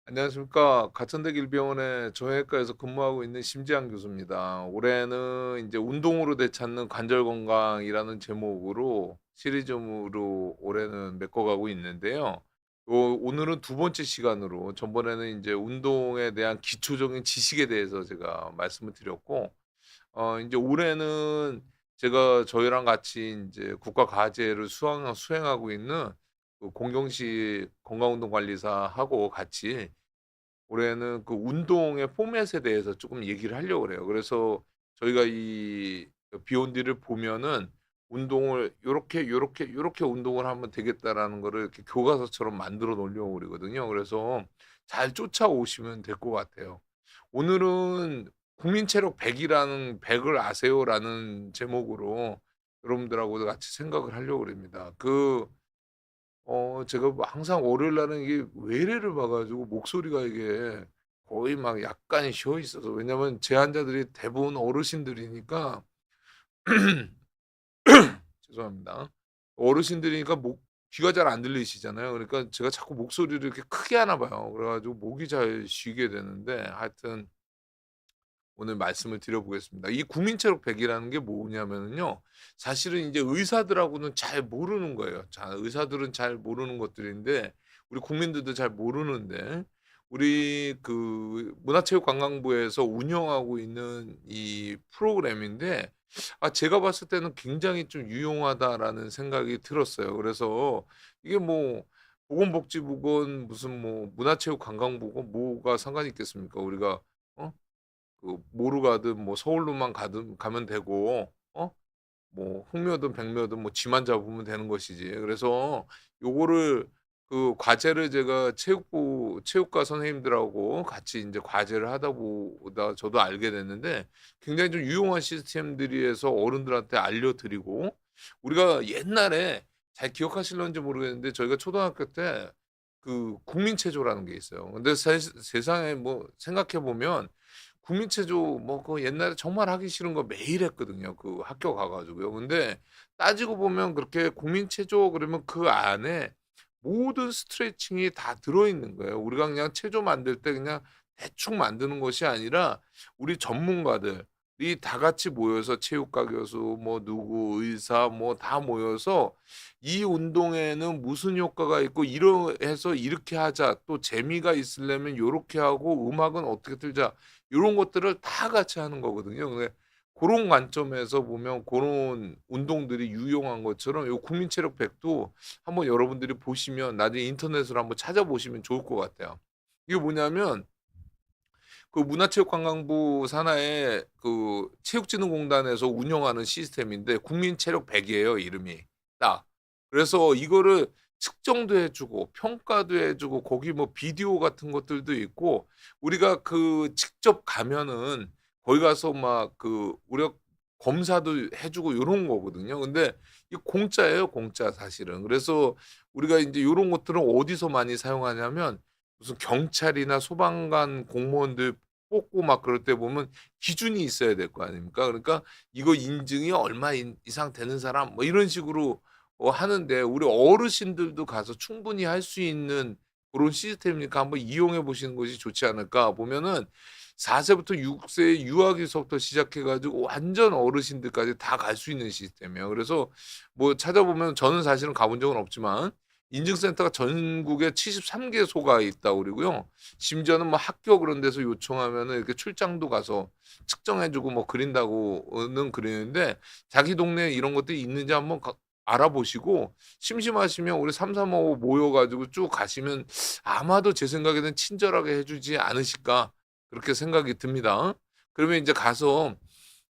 안녕하십니까. 가천대길병원의 정형외과에서 근무하고 있는 심지한 교수입니다. 올해는 이제 운동으로 되찾는 관절 건강이라는 제목으로 시리즈물로 올해는 메꿔가고 있는데요. 오늘은 두 번째 시간으로 전번에는 이제 운동에 대한 기초적인 지식에 대해서 제가 말씀을 드렸고, 이제 올해는 제가 저희랑 같이 이제 국가 과제를 수행하고 있는 그 공경시 건강운동관리사하고 같이 올해는 그 운동의 포맷에 대해서 쪼끔 얘기를 하려고 그래요. 그래서 저희가 이 비욘디를 보면은 운동을 요렇게 운동을 하면 되겠다라는 거를 이렇게 교과서처럼 만들어 놓으려고 그러거든요. 그래서 잘 쫓아오시면 될 것 같아요. 오늘은 국민체력 100 이라는 "100을 아세요?"라는 제목으로 여러분들하고도 같이 생각을 하려고 그럽니다. 제가 뭐 항상 월요일 날은 이게 외래를 봐 가지고 목소리가 이게 거의 막 약간 쉬어 있어서, 왜냐면 제 환자들이 대부분 어르신들이니까 죄송합니다. 어르신들이니까 목 귀가 잘 안 들리시잖아요. 그러니까 제가 자꾸 목소리를 이렇게 크게 하나 봐요. 그래 가지고 목이 잘 쉬게 되는데, 하여튼 오늘 말씀을 드려 보겠습니다. 이 국민체력 100 이라는 게 뭐냐면은요, 사실은 인제 의사들하고는 잘 모르는 거예요. 자, 의사들은 잘 모르는 것들인데 우리 국민들도 잘 모르는데, 우리 그 문화체육관광부에서 운영하고 있는 이 프로그램인데, 제가 봤을 때는 굉장히 좀 유용하다라는 생각이 들었어요. 그래서 이게 뭐 보건복지부건 무슨 뭐 문화체육관광부건 뭐가 상관이 있겠습니까? 우리가 어 뭐로 가든 뭐 서울로만 가든 가면 되고, 뭐 홍묘든 백묘든 뭐 지만 잡으면 되는 것이지. 그래서 요거를 그 과제를 제가 체육과 선생님들하고 같이 인제 과제를 하다 보다 저도 알게 됐는데, 굉장히 좀 유용한 시스템들이어서 어른들한테 알려 드리고, 우리가 옛날에 잘 기억하실런지 모르겠는데 저희가 초등학교 때 그 국민체조라는 게 있어요. 근데 세상에 뭐 생각해 보면 국민체조 뭐 그거 옛날에 정말 하기 싫은 거 매일 했거든요, 그 학교 가 가지고요. 근데 따지고 보면 그렇게 국민체조 그러면 그 안에 모든 스트레칭이 다 들어 있는 거예요. 우리가 그냥 체조 만들 때 그냥 대충 만드는 것이 아니라 우리 전문가들이 다 같이 모여서 체육과 교수 뭐 누구 의사 뭐 다 모여서 이 운동에는 무슨 효과가 있고 이러 해서 이렇게 하자. 또 재미가 있으려면 요렇게 하고 음악은 어떻게 틀자. 요런 것들을 다 같이 하는 거거든요. 근데 고런 관점에서 보면 고런 운동들이 유용한 것처럼 요 국민체력백도 한번 여러분들이 보시면 나중에 인터넷으로 한번 찾아보시면 좋을 것 같아요. 이게 뭐냐면 그 문화체육관광부 산하의 그 체육진흥공단에서 운영하는 시스템인데 국민체력 100 이에요, 이름이 딱. 그래서 이거를 측정도 해 주고 평가도 해 주고 거기 뭐 비디오 같은 것들도 있고, 우리가 그 직접 가면은 거기 가서 막 그 우리가 검사도 해 주고 요런 거거든요. 근데 이 공짜예요, 공짜 사실은. 그래서 우리가 인제 요런 것들은 어디서 많이 사용하냐면 무슨 경찰이나 소방관 공무원들 뽑고 막 그럴 때 보면 기준이 있어야 될 거 아닙니까? 그러니까 이거 인증이 얼마 이상 되는 사람 뭐 이런 식으로 하는데, 우리 어르신들도 가서 충분히 할 수 있는 그런 시스템이니까 한번 이용해 보시는 것이 좋지 않을까. 보면은 4 세부터 6세 유아기서부터 시작해 가지고 완전 어르신들까지 다 갈 수 있는 시스템이에요. 그래서 뭐 찾아보면 저는 사실은 가본 적은 없지만 인증센터가 전국에 73 개소가 있다고 그러고요. 심지어는 뭐 학교 그런 데서 요청하면은 이렇게 출장도 가서 측정해 주고 뭐 그린다고는 그러는데, 자기 동네에 이런 것들이 있는지 한번 알아보시고 심심하시면 우리 3-3-5 모여 가지고 쭉 가시면 아마도 제 생각에는 친절하게 해 주지 않으실까, 그렇게 생각이 듭니다. 그러면 인제 가서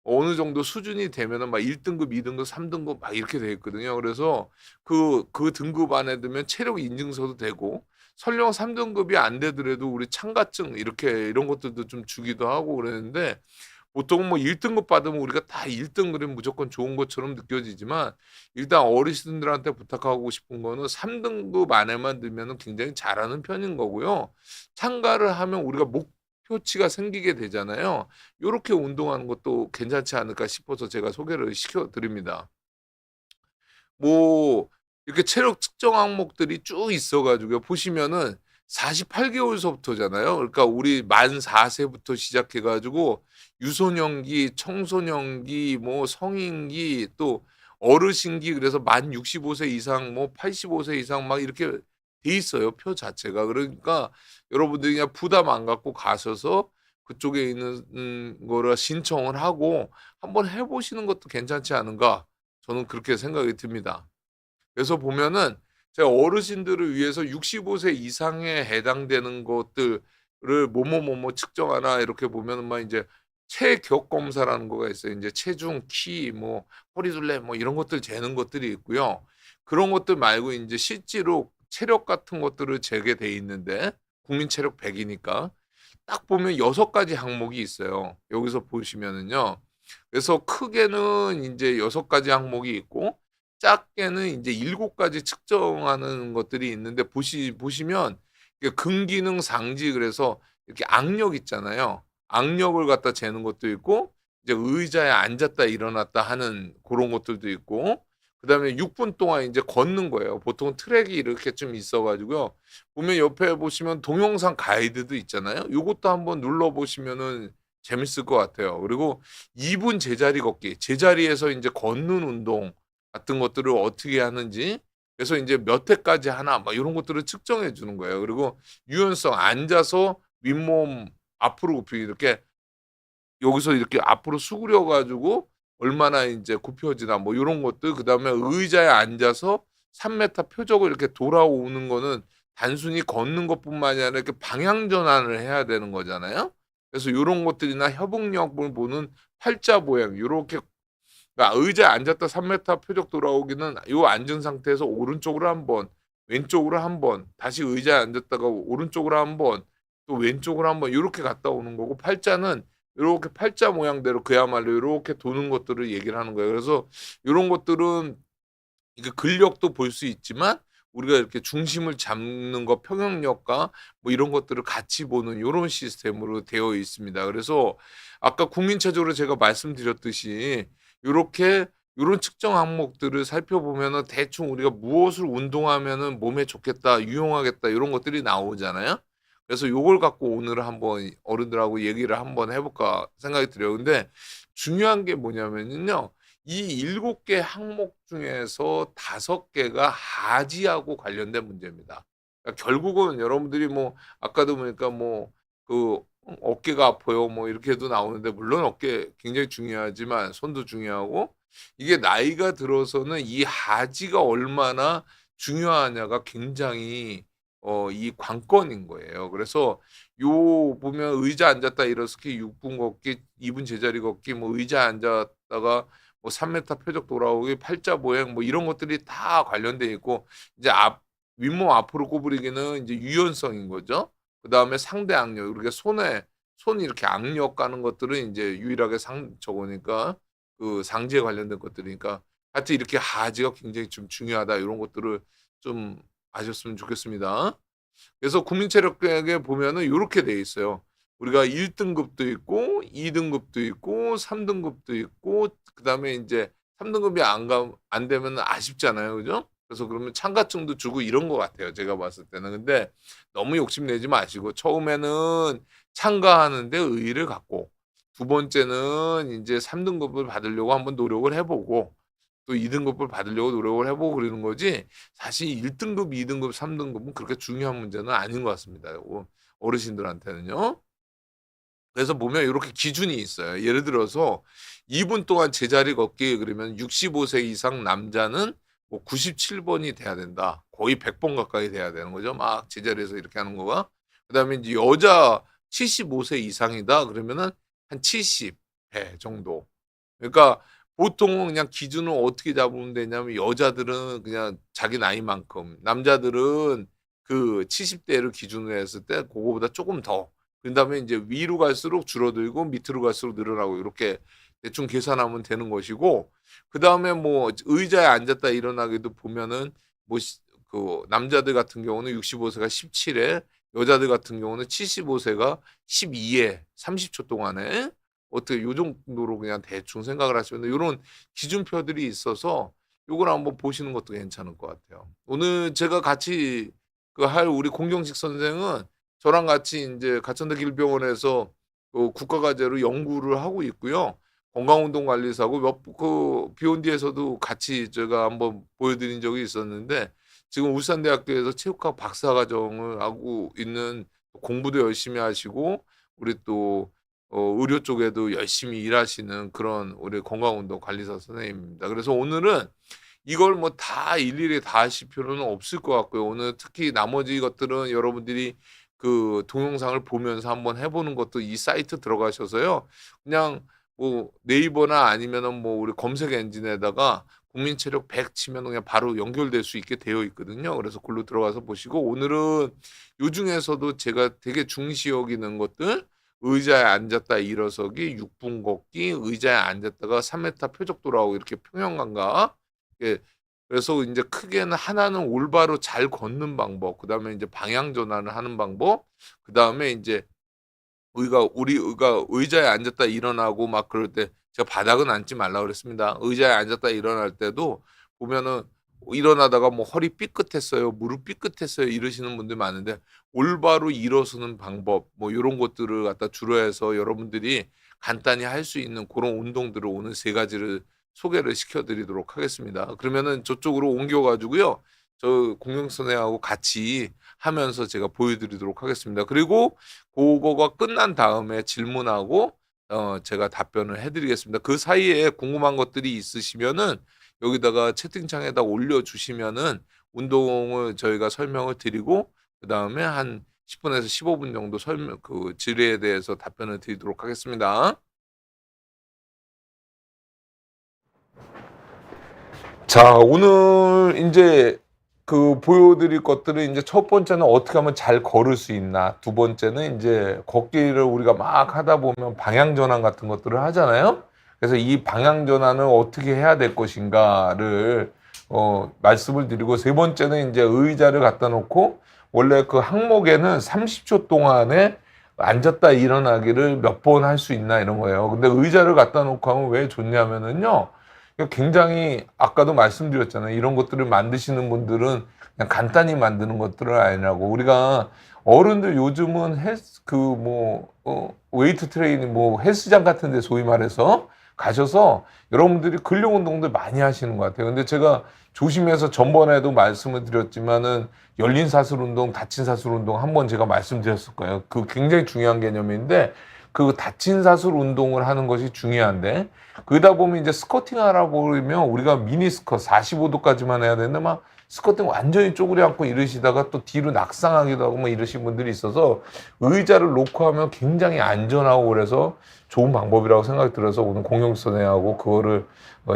어느 정도 수준이 되면은 막 1 등급, 2 등급, 3 등급 막 이렇게 돼 있거든요. 그래서 그 등급 안에 들면 체력 인증서도 되고, 설령 3 등급이 안 되더라도 우리 참가증 이렇게 이런 것들도 좀 주기도 하고 그러는데, 보통은 뭐 1 등급 받으면 우리가 다 1등 그러면 무조건 좋은 것처럼 느껴지지만, 일단 어르신들한테 부탁하고 싶은 거는 3 등급 안에만 들면은 굉장히 잘하는 편인 거고요. 참가를 하면 우리가 목표치가 생기게 되잖아요. 요렇게 운동하는 것도 괜찮지 않을까 싶어서 제가 소개를 시켜 드립니다. 뭐 이렇게 체력 측정 항목들이 쭉 있어 가지고요. 보시면은 48 개월서부터잖아요. 그러니까 우리 만 4 세부터 시작해 가지고 유소년기, 청소년기, 뭐 성인기 또 어르신기 그래서 만 65세 이상 뭐 85세 이상 막 이렇게 돼 있어요, 표 자체가. 그러니까 여러분들이 그냥 부담 안 갖고 가셔서 그쪽에 있는 거를 신청을 하고 한번 해 보시는 것도 괜찮지 않은가 저는 그렇게 생각이 듭니다. 그래서 보면은 제가 어르신들을 위해서 65세 이상에 해당되는 것들을 뭐뭐뭐뭐 측정하나 이렇게 보면은 막 인제 체격 검사라는 거가 있어요. 인제 체중, 키, 뭐 허리둘레 뭐 이런 것들 재는 것들이 있고요. 그런 것들 말고 인제 실제로 체력 같은 것들을 재게 돼 있는데 국민 체력 100 이니까 딱 보면 6 가지 항목이 있어요. 여기서 보시면은요. 그래서 크게는 인제 6 가지 항목이 있고 작게는 인제 7 가지 측정하는 것들이 있는데 보시면 이게 근기능 상지 그래서 이렇게 악력 있잖아요. 악력을 갖다 재는 것도 있고 이제 의자에 앉았다 일어났다 하는 고런 것들도 있고 그다음에 6분 동안 인제 걷는 거예요. 보통 트랙이 이렇게 좀 있어 가지고요. 보면 옆에 보시면 동영상 가이드도 있잖아요. 요것도 한번 눌러 보시면은 재밌을 것 같아요. 그리고 2분 제자리 걷기, 제자리에서 인제 걷는 운동 같은 것들을 어떻게 하는지 그래서 인제 몇 회까지 하나 막 요런 것들을 측정해 주는 거예요. 그리고 유연성 앉아서 윗몸 앞으로 굽히기 이렇게 여기서 이렇게 앞으로 수그려 가지고 얼마나 인제 굽혀지나 뭐 요런 것들 그다음에 의자에 앉아서 3 미터 표적을 이렇게 돌아오는 거는 단순히 걷는 것뿐만이 아니라 이렇게 방향 전환을 해야 되는 거잖아요. 그래서 요런 것들이나 협응력을 보는 팔자 모양 요렇게 그러니까 의자에 앉았다 3 미터 표적 돌아오기는 요 앉은 상태에서 오른쪽으로 한 번, 왼쪽으로 한 번, 다시 의자에 앉았다가 오른쪽으로 한 번, 또 왼쪽으로 한 번 요렇게 갔다 오는 거고 팔자는 요렇게 팔자 모양대로 그야말로 요렇게 도는 것들을 얘기를 하는 거예요. 그래서 요런 것들은 이게 근력도 볼 수 있지만 우리가 이렇게 중심을 잡는 거 평형력과 뭐 이런 것들을 같이 보는 요런 시스템으로 되어 있습니다. 그래서 아까 국민체조로 제가 말씀드렸듯이 요렇게 요런 측정 항목들을 살펴보면은 대충 우리가 무엇을 운동하면은 몸에 좋겠다, 유용하겠다 요런 것들이 나오잖아요. 그래서 요걸 갖고 오늘 한번 어른들하고 얘기를 한번 해 볼까 생각이 들어요. 근데 중요한 게 뭐냐면은요. 이 7개 항목 중에서 5 개가 하지하고 관련된 문제입니다. 그러니까 결국은 여러분들이 뭐 아까도 보니까 뭐 그 어깨가 아파요 뭐 이렇게도 나오는데 물론 어깨 굉장히 중요하지만 손도 중요하고 이게 나이가 들어서는 이 하지가 얼마나 중요하냐가 굉장히 이 관건인 거예요. 그래서 요 보면 의자 앉았다 일어서기 6분 걷기 2분 제자리 걷기 뭐 의자에 앉았다가 뭐 3 미터 표적 돌아오기 팔자 보행 뭐 이런 것들이 다 관련돼 있고 이제 앞 윗몸 앞으로 구부리기는 인제 유연성인 거죠. 그다음에 상대 악력 우리가 손 이렇게 악력 가는 것들은 인제 유일하게 저거니까 그 상지에 관련된 것들이니까 하여튼 이렇게 하지가 굉장히 좀 중요하다 요런 것들을 좀 아셨으면 좋겠습니다. 그래서 국민체력계에 보면은 요렇게 돼 있어요. 우리가 1 등급도 있고 2 등급도 있고 3 등급도 있고 그다음에 인제 3 등급이 안 되면은 아쉽잖아요. 그죠? 그래서 그러면 참가증도 주고 이런 것 같아요, 제가 봤을 때는. 근데 너무 욕심내지 마시고 처음에는 참가하는 데 의의를 갖고 두 번째는 인제 3 등급을 받으려고 한번 노력을 해 보고 또 2 등급을 받으려고 노력을 해 보고 그러는 거지 사실 1 등급, 2 등급, 3 등급은 그렇게 중요한 문제는 아닌 것 같습니다. 어르신들한테는요. 그래서 보면 요렇게 기준이 있어요. 예를 들어서 2분 동안 제자리 걷기 그러면 65세 이상 남자는 뭐 97 번이 돼야 된다. 거의 100번 가까이 돼야 되는 거죠. 막 제자리에서 이렇게 하는 거가. 그다음에 인제 여자 75세 이상이다 그러면은 한 70회 정도. 그러니까 보통은 그냥 기준을 어떻게 잡으면 되냐면 여자들은 그냥 자기 나이만큼 남자들은 그 70 대를 기준으로 했을 때 고거보다 쪼금 더 그다음에 인제 위로 갈수록 줄어들고 밑으로 갈수록 늘어나고 요렇게 대충 계산하면 되는 것이고 그다음에 뭐 의자에 앉았다 일어나기도 보면은 뭐 남자들 같은 경우는 65 세가 17회 여자들 같은 경우는 75 세가 12회 30초 동안에 어떻게 요 정도로 그냥 대충 생각을 하시면 요런 기준표들이 있어서 요걸 한번 보시는 것도 괜찮을 것 같아요. 오늘 제가 같이 그 할 우리 공경식 선생은 저랑 같이 인제 가천대 길병원에서 국가과제로 연구를 하고 있고요. 건강운동관리사고 비욘디에서도 같이 제가 한번 보여드린 적이 있었는데 지금 울산대학교에서 체육학 박사과정을 하고 있는 공부도 열심히 하시고 우리 또 의료 쪽에도 열심히 일하시는 그런 우리 건강운동관리사 선생님입니다. 그래서 오늘은 이걸 뭐 다 일일이 다 하실 필요는 없을 것 같고요. 오늘 특히 나머지 것들은 여러분들이 그 동영상을 보면서 한번 해 보는 것도 이 사이트 들어가셔서요. 그냥 뭐 네이버나 아니면은 뭐 우리 검색 엔진에다가 국민체력 100 치면 그냥 바로 연결될 수 있게 되어 있거든요. 그래서 글로 들어가서 보시고 오늘은 요 중에서도 제가 되게 중시 여기는 것들 의자에 앉았다 일어서기, 6분 걷기, 의자에 앉았다가 3m 표적 돌아오고 이렇게 평형 감각. 예. 그래서 인제 크게는 하나는 올바로 잘 걷는 방법, 그다음에 인제 방향 전환을 하는 방법, 그다음에 인제 우리가 의자에 앉았다 일어나고 막 그럴 때 제가 바닥은 앉지 말라 그랬습니다. 의자에 앉았다 일어날 때도 보면은 일어나다가 뭐 허리 삐끗했어요, 무릎 삐끗했어요 이러시는 분들 많은데 올바로 일어서는 방법 뭐 요런 것들을 갖다 주로 해서 여러분들이 간단히 할 수 있는 고런 운동들을 오늘 세 가지를 소개를 시켜 드리도록 하겠습니다. 그러면은 저쪽으로 옮겨 가지고요. 저 공영 선생하고 같이 하면서 제가 보여 드리도록 하겠습니다. 그리고 고거가 끝난 다음에 질문하고 제가 답변을 해 드리겠습니다. 그 사이에 궁금한 것들이 있으시면은 여기다가 채팅창에다 올려 주시면은 운동을 저희가 설명을 드리고 그다음에 한 10 분에서 15분 정도 설명 그 질의에 대해서 답변을 드리도록 하겠습니다. 자, 오늘 인제 보여 드릴 것들은 인제 첫 번째는 어떻게 하면 잘 걸을 수 있나, 두 번째는 인제 걷기를 우리가 막 하다 보면 방향 전환 같은 것들을 하잖아요. 그래서 이 방향 전환을 어떻게 해야 될 것인가를 말씀을 드리고, 세 번째는 인제 의자를 갖다 놓고 원래 그 항목에는 30초 동안에 앉았다 일어나기를 몇 번 할 수 있나 이런 거예요. 근데 의자를 갖다 놓고 하면 왜 좋냐면은요. 굉장히 아까도 말씀드렸잖아요. 이런 것들을 만드시는 분들은 그냥 간단히 만드는 것들은 아니라고. 우리가 어른들 요즘은 웨이트 트레이닝 헬스장 같은 데 소위 말해서 가셔서 여러분들이 근력 운동들 많이 하시는 것 같아요. 근데 제가 조심해서 전번에도 말씀을 드렸지만은 열린 사슬 운동, 닫힌 사슬 운동 한번 제가 말씀드렸을 거예요. 그 굉장히 중요한 개념인데 그 닫힌 사슬 운동을 하는 것이 중요한데 그러다 보면 이제 스쿼팅 하라 보면 우리가 미니 스쿼트 45도까지만 해야 되는데 막 스쿼팅 완전히 쪼그려 앉고 이러시다가 또 뒤로 낙상하기도 하고 뭐 이러신 분들이 있어서 의자를 놓고 하면 굉장히 안전하고 그래서 좋은 방법이라고 생각이 들어서 오늘 공영 선생하고 그거를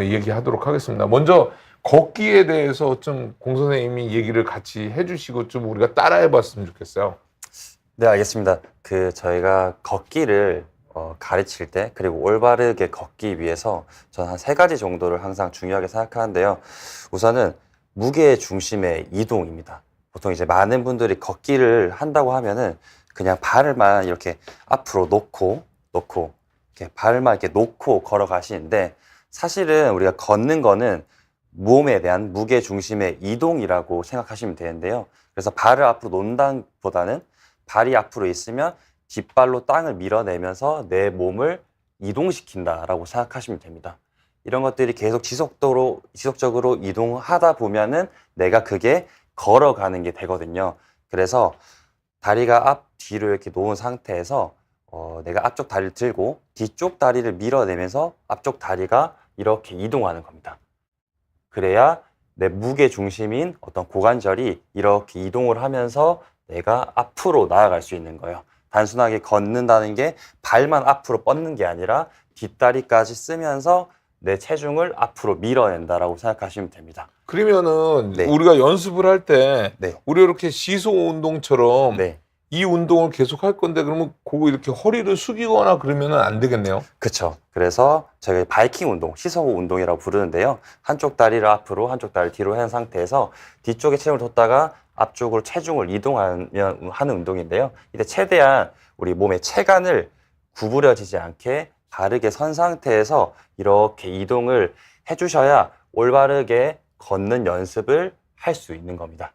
얘기하도록 하겠습니다. 먼저 걷기에 대해서 좀 공 선생님이 얘기를 같이 해주시고 좀 우리가 따라해 봤으면 좋겠어요. 네, 알겠습니다. 저희가 걷기를 가르칠 때, 그리고 올바르게 걷기 위해서 저는 한 세 가지 정도를 항상 중요하게 생각하는데요. 우선은 무게 중심의 이동입니다. 보통 이제 많은 분들이 걷기를 한다고 하면은 그냥 발을만 이렇게 앞으로 놓고, 이렇게 발만 이렇게 놓고 걸어가시는데 사실은 우리가 걷는 거는 몸에 대한 무게 중심의 이동이라고 생각하시면 되는데요. 그래서 발을 앞으로 놓는다보다는 발이 앞으로 있으면 뒷발로 땅을 밀어내면서 내 몸을 이동시킨다라고 생각하시면 됩니다. 이런 것들이 계속 지속적으로 이동하다 보면은 내가 그게 걸어가는 게 되거든요. 그래서 다리가 앞뒤로 이렇게 놓은 상태에서 내가 앞쪽 다리를 들고 뒤쪽 다리를 밀어내면서 앞쪽 다리가 이렇게 이동하는 겁니다. 그래야 내 무게 중심인 어떤 고관절이 이렇게 이동을 하면서 내가 앞으로 나아갈 수 있는 거예요. 단순하게 걷는다는 게 발만 앞으로 뻗는 게 아니라 뒷다리까지 쓰면서 내 체중을 앞으로 밀어낸다라고 생각하시면 됩니다. 그러면은 네. 우리가 연습을 할 때 네. 우리 이렇게 시소 운동처럼 네. 이 운동을 계속 할 건데 그러면 그거 이렇게 허리를 숙이거나 그러면은 안 되겠네요. 그쵸. 그래서 저희가 바이킹 운동, 시소 운동이라고 부르는데요. 한쪽 다리를 앞으로, 한쪽 다리를 뒤로 한 상태에서 뒤쪽에 체중을 뒀다가 앞쪽으로 체중을 이동하는 운동인데요. 이때 최대한 우리 몸의 체간을 구부려지지 않게 바르게 선 상태에서 이렇게 이동을 해주셔야 올바르게 걷는 연습을 할 수 있는 겁니다.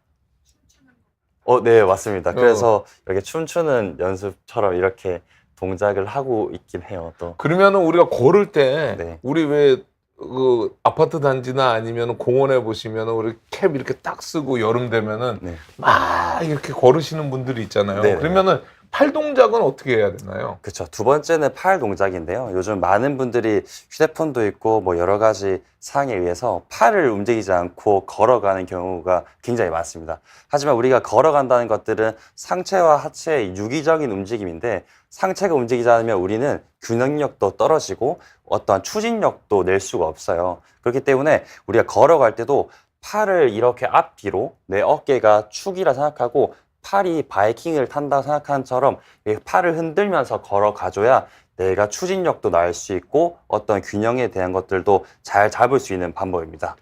네, 맞습니다. 어. 그래서 이렇게 춤추는 연습처럼 이렇게 동작을 하고 있긴 해요, 또. 그러면은 우리가 걸을 때 네. 우리 왜 그 아파트 단지나 아니면 공원에 보시면은 우리 캡 이렇게 딱 쓰고 여름 되면은 네. 막 이렇게 걸으시는 분들이 있잖아요. 네네. 그러면은 팔 동작은 어떻게 해야 되나요? 그쵸. 두 번째는 팔 동작인데요. 요즘 많은 분들이 휴대폰도 있고 뭐 여러 가지 사항에 의해서 팔을 움직이지 않고 걸어가는 경우가 굉장히 많습니다. 하지만 우리가 걸어간다는 것들은 상체와 하체의 유기적인 움직임인데 상체가 움직이지 않으면 우리는 균형력도 떨어지고 어떠한 추진력도 낼 수가 없어요. 그렇기 때문에 우리가 걸어갈 때도 팔을 이렇게 앞뒤로 내 어깨가 축이라 생각하고 팔이 바이킹을 탄다 생각하는 처럼 팔을 흔들면서 걸어가줘야 내가 추진력도 날 수 있고 어떤 균형에 대한 것들도 잘 잡을 수 있는 방법입니다.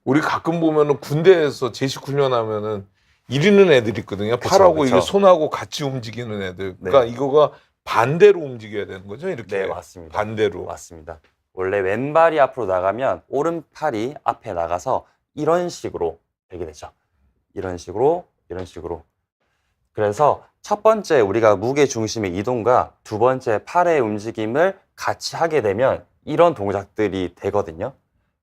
우리 가끔 보면은 군대에서 제식 훈련하면은 이리는 애들 있거든요. 그쵸, 팔하고 그쵸. 이게 손하고 같이 움직이는 애들. 그러니까 네. 이거가 반대로 움직여야 되는 거죠, 이렇게. 네, 맞습니다. 반대로. 맞습니다. 원래 왼발이 앞으로 나가면 오른팔이 앞에 나가서 이런 식으로 되게 되죠. 이런 식으로, 이런 식으로. 그래서 첫 번째 우리가 무게 중심의 이동과 두 번째 팔의 움직임을 같이 하게 되면 이런 동작들이 되거든요.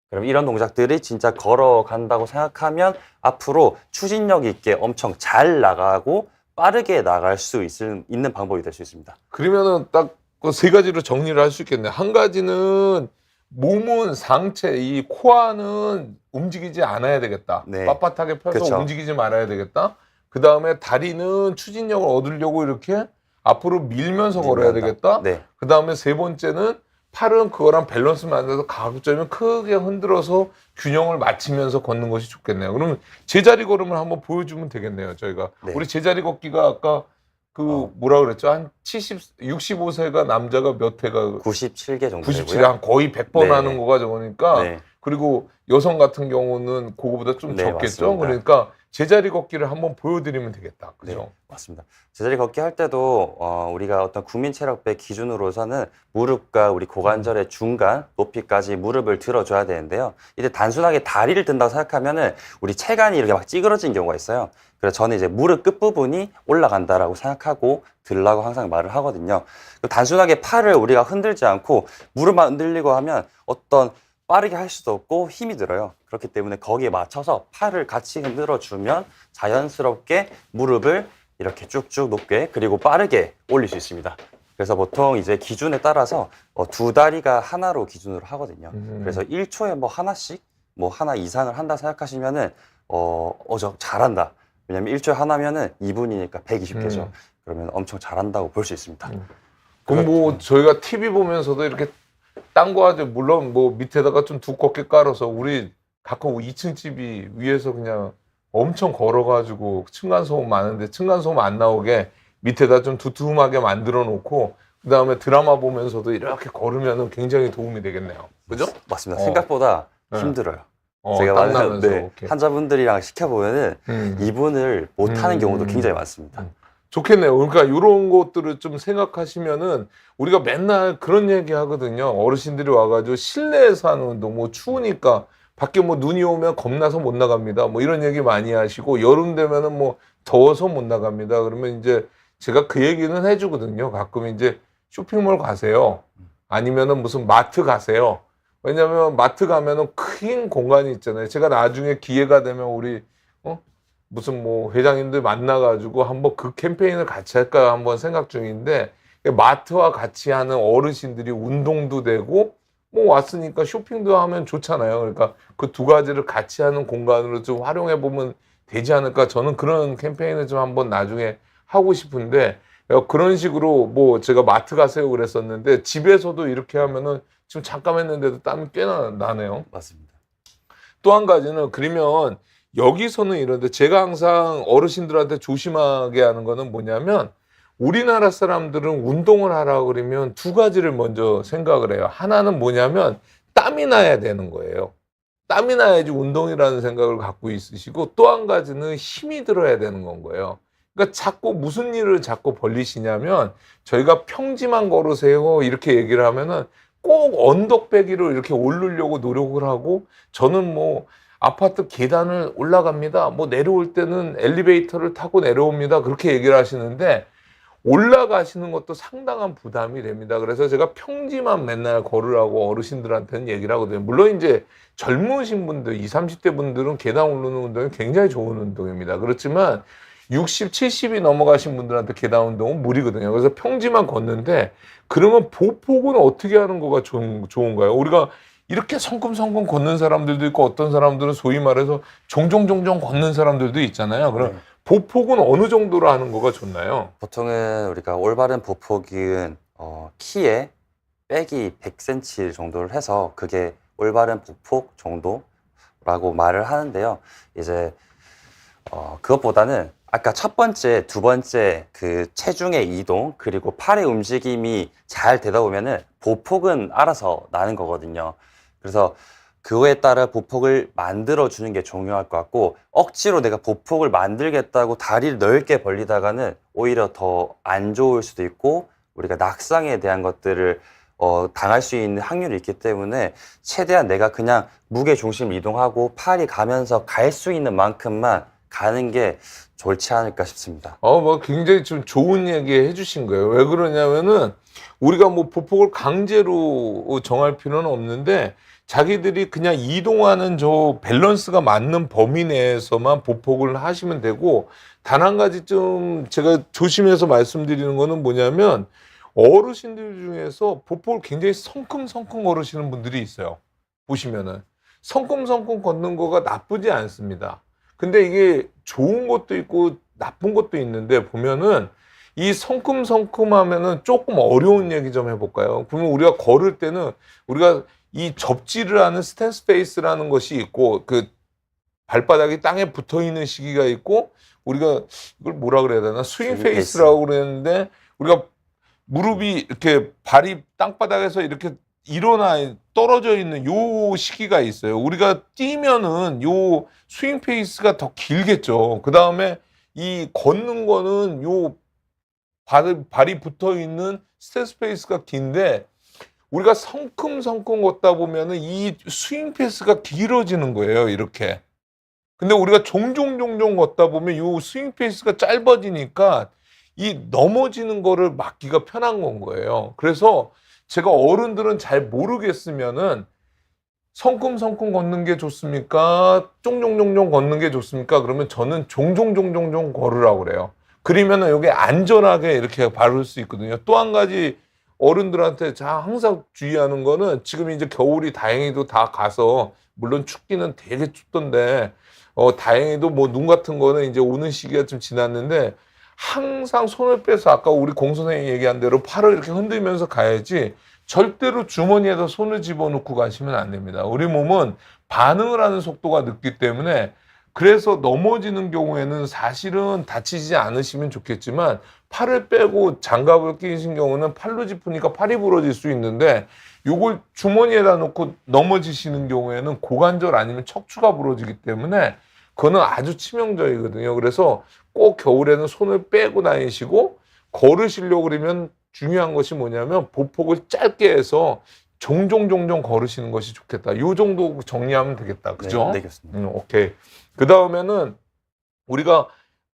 그럼 이런 동작들이 진짜 걸어간다고 생각하면 앞으로 추진력 있게 엄청 잘 나가고 빠르게 나갈 수 있는 방법이 될 수 있습니다. 그러면은 딱 그 세 가지로 정리를 할 수 있겠네요. 한 가지는 몸은 상체, 이 코어는 움직이지 않아야 되겠다. 네. 빳빳하게 펴서 그쵸. 움직이지 말아야 되겠다. 그 다음에 다리는 추진력을 얻으려고 이렇게 앞으로 밀면서 걸어야 되겠다. 네. 그 다음에 세 번째는 팔은 그거랑 밸런스 맞춰서 가급적이면 크게 흔들어서 균형을 맞추면서 걷는 것이 좋겠네요. 그러면 제자리 걸음을 한번 보여주면 되겠네요, 저희가. 네. 우리 제자리 걷기가 아까 그 뭐라 그랬죠? 한 65세가 남자가 몇 회가 97개 정도 97회 되고요. 한 거의 100번 네. 하는 거가 저거니까 네. 그리고 여성 같은 경우는 그거보다 좀 네, 적겠죠. 맞습니다. 그러니까 제자리 걷기를 한번 보여드리면 되겠다. 그죠? 네, 맞습니다. 제자리 걷기 할 때도 우리가 어떤 국민체력배 기준으로서는 무릎과 우리 고관절의 중간 높이까지 무릎을 들어줘야 되는데요. 이제 단순하게 다리를 든다고 생각하면은 우리 체간이 이렇게 막 찌그러진 경우가 있어요. 그래서 저는 이제 무릎 끝부분이 올라간다라고 생각하고 들라고 항상 말을 하거든요. 단순하게 팔을 우리가 흔들지 않고 무릎만 흔들리고 하면 어떤 빠르게 할 수도 없고 힘이 들어요. 그렇기 때문에 거기에 맞춰서 팔을 같이 흔들어 주면 자연스럽게 무릎을 이렇게 쭉쭉 높게 그리고 빠르게 올릴 수 있습니다. 그래서 보통 이제 기준에 따라서 두 다리가 하나로 기준으로 하거든요. 그래서 1초에 뭐 하나씩 뭐 하나 이상을 한다 생각하시면은 저 잘한다. 왜냐면 1초에 하나면은 2분이니까 120개죠. 그러면 엄청 잘한다고 볼 수 있습니다. 그럼 뭐 저희가 TV 보면서도 이렇게 딴 거 하죠. 물론 뭐 밑에다가 좀 두껍게 깔아서 우리 가끔 2층 집이 위에서 그냥 엄청 걸어가지고 층간소음 많은데 층간소음 안 나오게 밑에다 좀 두툼하게 만들어 놓고 그 다음에 드라마 보면서도 이렇게 걸으면 굉장히 도움이 되겠네요. 그죠? 맞습니다. 생각보다 네. 힘들어요. 땀 나면서. 오케이. 환자분들이랑 시켜보면은 이분을 못하는 경우도 굉장히 많습니다. 좋겠네요. 그러니까 이런 것들을 좀 생각하시면은 우리가 맨날 그런 얘기 하거든요. 어르신들이 와가지고 실내에서 하는 운동, 뭐 추우니까 밖에 뭐 눈이 오면 겁나서 못 나갑니다. 뭐 이런 얘기 많이 하시고 여름 되면은 뭐 더워서 못 나갑니다. 그러면 이제 제가 그 얘기는 해주거든요. 가끔 이제 쇼핑몰 가세요. 아니면은 무슨 마트 가세요. 왜냐면 마트 가면은 큰 공간이 있잖아요. 제가 나중에 기회가 되면 우리 무슨 뭐 회장님들 만나가지고 한번 그 캠페인을 같이 할까 한번 생각 중인데 마트와 같이 하는 어르신들이 운동도 되고 뭐 왔으니까 쇼핑도 하면 좋잖아요. 그러니까 그 두 가지를 같이 하는 공간으로 좀 활용해 보면 되지 않을까. 저는 그런 캠페인을 좀 한번 나중에 하고 싶은데 그런 식으로 뭐 제가 마트 가세요 그랬었는데 집에서도 이렇게 하면은 지금 잠깐 했는데도 땀이 꽤나 나네요. 맞습니다. 또 한 가지는 그러면 여기서는 이런데 제가 항상 어르신들한테 조심하게 하는 거는 뭐냐면 우리나라 사람들은 운동을 하라고 그러면 두 가지를 먼저 생각을 해요. 하나는 뭐냐면 땀이 나야 되는 거예요. 땀이 나야지 운동이라는 생각을 갖고 있으시고 또 한 가지는 힘이 들어야 되는 건 거예요. 그러니까 자꾸 무슨 일을 자꾸 벌리시냐면 저희가 평지만 걸으세요 이렇게 얘기를 하면은 꼭 언덕배기로 이렇게 오르려고 노력을 하고 저는 뭐 아파트 계단을 올라갑니다. 뭐 내려올 때는 엘리베이터를 타고 내려옵니다. 그렇게 얘기를 하시는데 올라가시는 것도 상당한 부담이 됩니다. 그래서 제가 평지만 맨날 걸으라고 어르신들한테는 얘기를 하거든요. 물론 이제 젊으신 분들, 20, 30대 분들은 계단 오르는 운동이 굉장히 좋은 운동입니다. 그렇지만 60, 70이 넘어가신 분들한테 계단 운동은 무리거든요. 그래서 평지만 걷는데 그러면 보폭은 어떻게 하는 거가 좋은가요? 우리가 이렇게 성큼성큼 걷는 사람들도 있고 어떤 사람들은 소위 말해서 종종종종 걷는 사람들도 있잖아요. 그럼 네. 보폭은 어느 정도로 하는 거가 좋나요? 보통은 우리가 올바른 보폭은 키에 빼기 100cm 정도를 해서 그게 올바른 보폭 정도라고 말을 하는데요. 이제 그것보다는 아까 첫 번째, 두 번째 그 체중의 이동 그리고 팔의 움직임이 잘 되다 보면은 보폭은 알아서 나는 거거든요. 그래서 그거에 따라 보폭을 만들어 주는 게 중요할 것 같고 억지로 내가 보폭을 만들겠다고 다리를 넓게 벌리다가는 오히려 더 안 좋을 수도 있고 우리가 낙상에 대한 것들을 당할 수 있는 확률이 있기 때문에 최대한 내가 그냥 무게 중심을 이동하고 팔이 가면서 갈 수 있는 만큼만 가는 게 좋지 않을까 싶습니다. 뭐 굉장히 좀 좋은 얘기 해주신 거예요. 왜 그러냐면은 우리가 뭐 보폭을 강제로 정할 필요는 없는데 자기들이 그냥 이동하는 저 밸런스가 맞는 범위 내에서만 보폭을 하시면 되고 단 한 가지 좀 제가 조심해서 말씀드리는 거는 뭐냐면 어르신들 중에서 보폭을 굉장히 성큼성큼 걸으시는 분들이 있어요. 보시면은 성큼성큼 걷는 거가 나쁘지 않습니다. 근데 이게 좋은 것도 있고 나쁜 것도 있는데 보면은 이 성큼성큼 하면은 조금 어려운 얘기 좀 해볼까요? 그러면 우리가 걸을 때는 우리가 이 접지를 하는 스탠스 페이스라는 것이 있고 그 발바닥이 땅에 붙어 있는 시기가 있고 우리가 이걸 뭐라 그래야 되나 스윙 스윙 페이스라고 그랬는데 우리가 무릎이 이렇게 발이 땅바닥에서 이렇게 일어나 떨어져 있는 요 시기가 있어요. 우리가 뛰면은 요 스윙 페이스가 더 길겠죠. 그 다음에 이 걷는 거는 요 발이 붙어 있는 스탠스 페이스가 긴데 우리가 성큼성큼 걷다 보면은 이 스윙 페이스가 길어지는 거예요. 이렇게. 근데 우리가 종종 걷다 보면 요 스윙 페이스가 짧아지니까 이 넘어지는 거를 막기가 편한 건 거예요. 그래서 제가 어른들은 잘 모르겠으면은 성큼성큼 걷는 게 좋습니까? 쫑쫑쫑쫑 걷는 게 좋습니까? 그러면 저는 종종종종종 걸으라고 그래요. 그러면은 여기 안전하게 이렇게 바를 수 있거든요. 또 한 가지 어른들한테 항상 주의하는 거는 지금 이제 겨울이 다행히도 다 가서 물론 춥기는 되게 춥던데 다행히도 뭐 눈 같은 거는 이제 오는 시기가 좀 지났는데 항상 손을 빼서 아까 우리 공 선생님이 얘기한 대로 팔을 이렇게 흔들면서 가야지 절대로 주머니에다 손을 집어넣고 가시면 안 됩니다. 우리 몸은 반응을 하는 속도가 늦기 때문에 그래서 넘어지는 경우에는 사실은 다치지 않으시면 좋겠지만 팔을 빼고 장갑을 끼신 경우는 팔로 짚으니까 팔이 부러질 수 있는데 요걸 주머니에다 놓고 넘어지시는 경우에는 고관절 아니면 척추가 부러지기 때문에 그거는 아주 치명적이거든요. 그래서 꼭 겨울에는 손을 빼고 다니시고 걸으시려고 그러면 중요한 것이 뭐냐면 보폭을 짧게 해서 종종 걸으시는 것이 좋겠다. 요 정도 정리하면 되겠다. 그죠? 네, 교수님. 오케이. 그 다음에는 우리가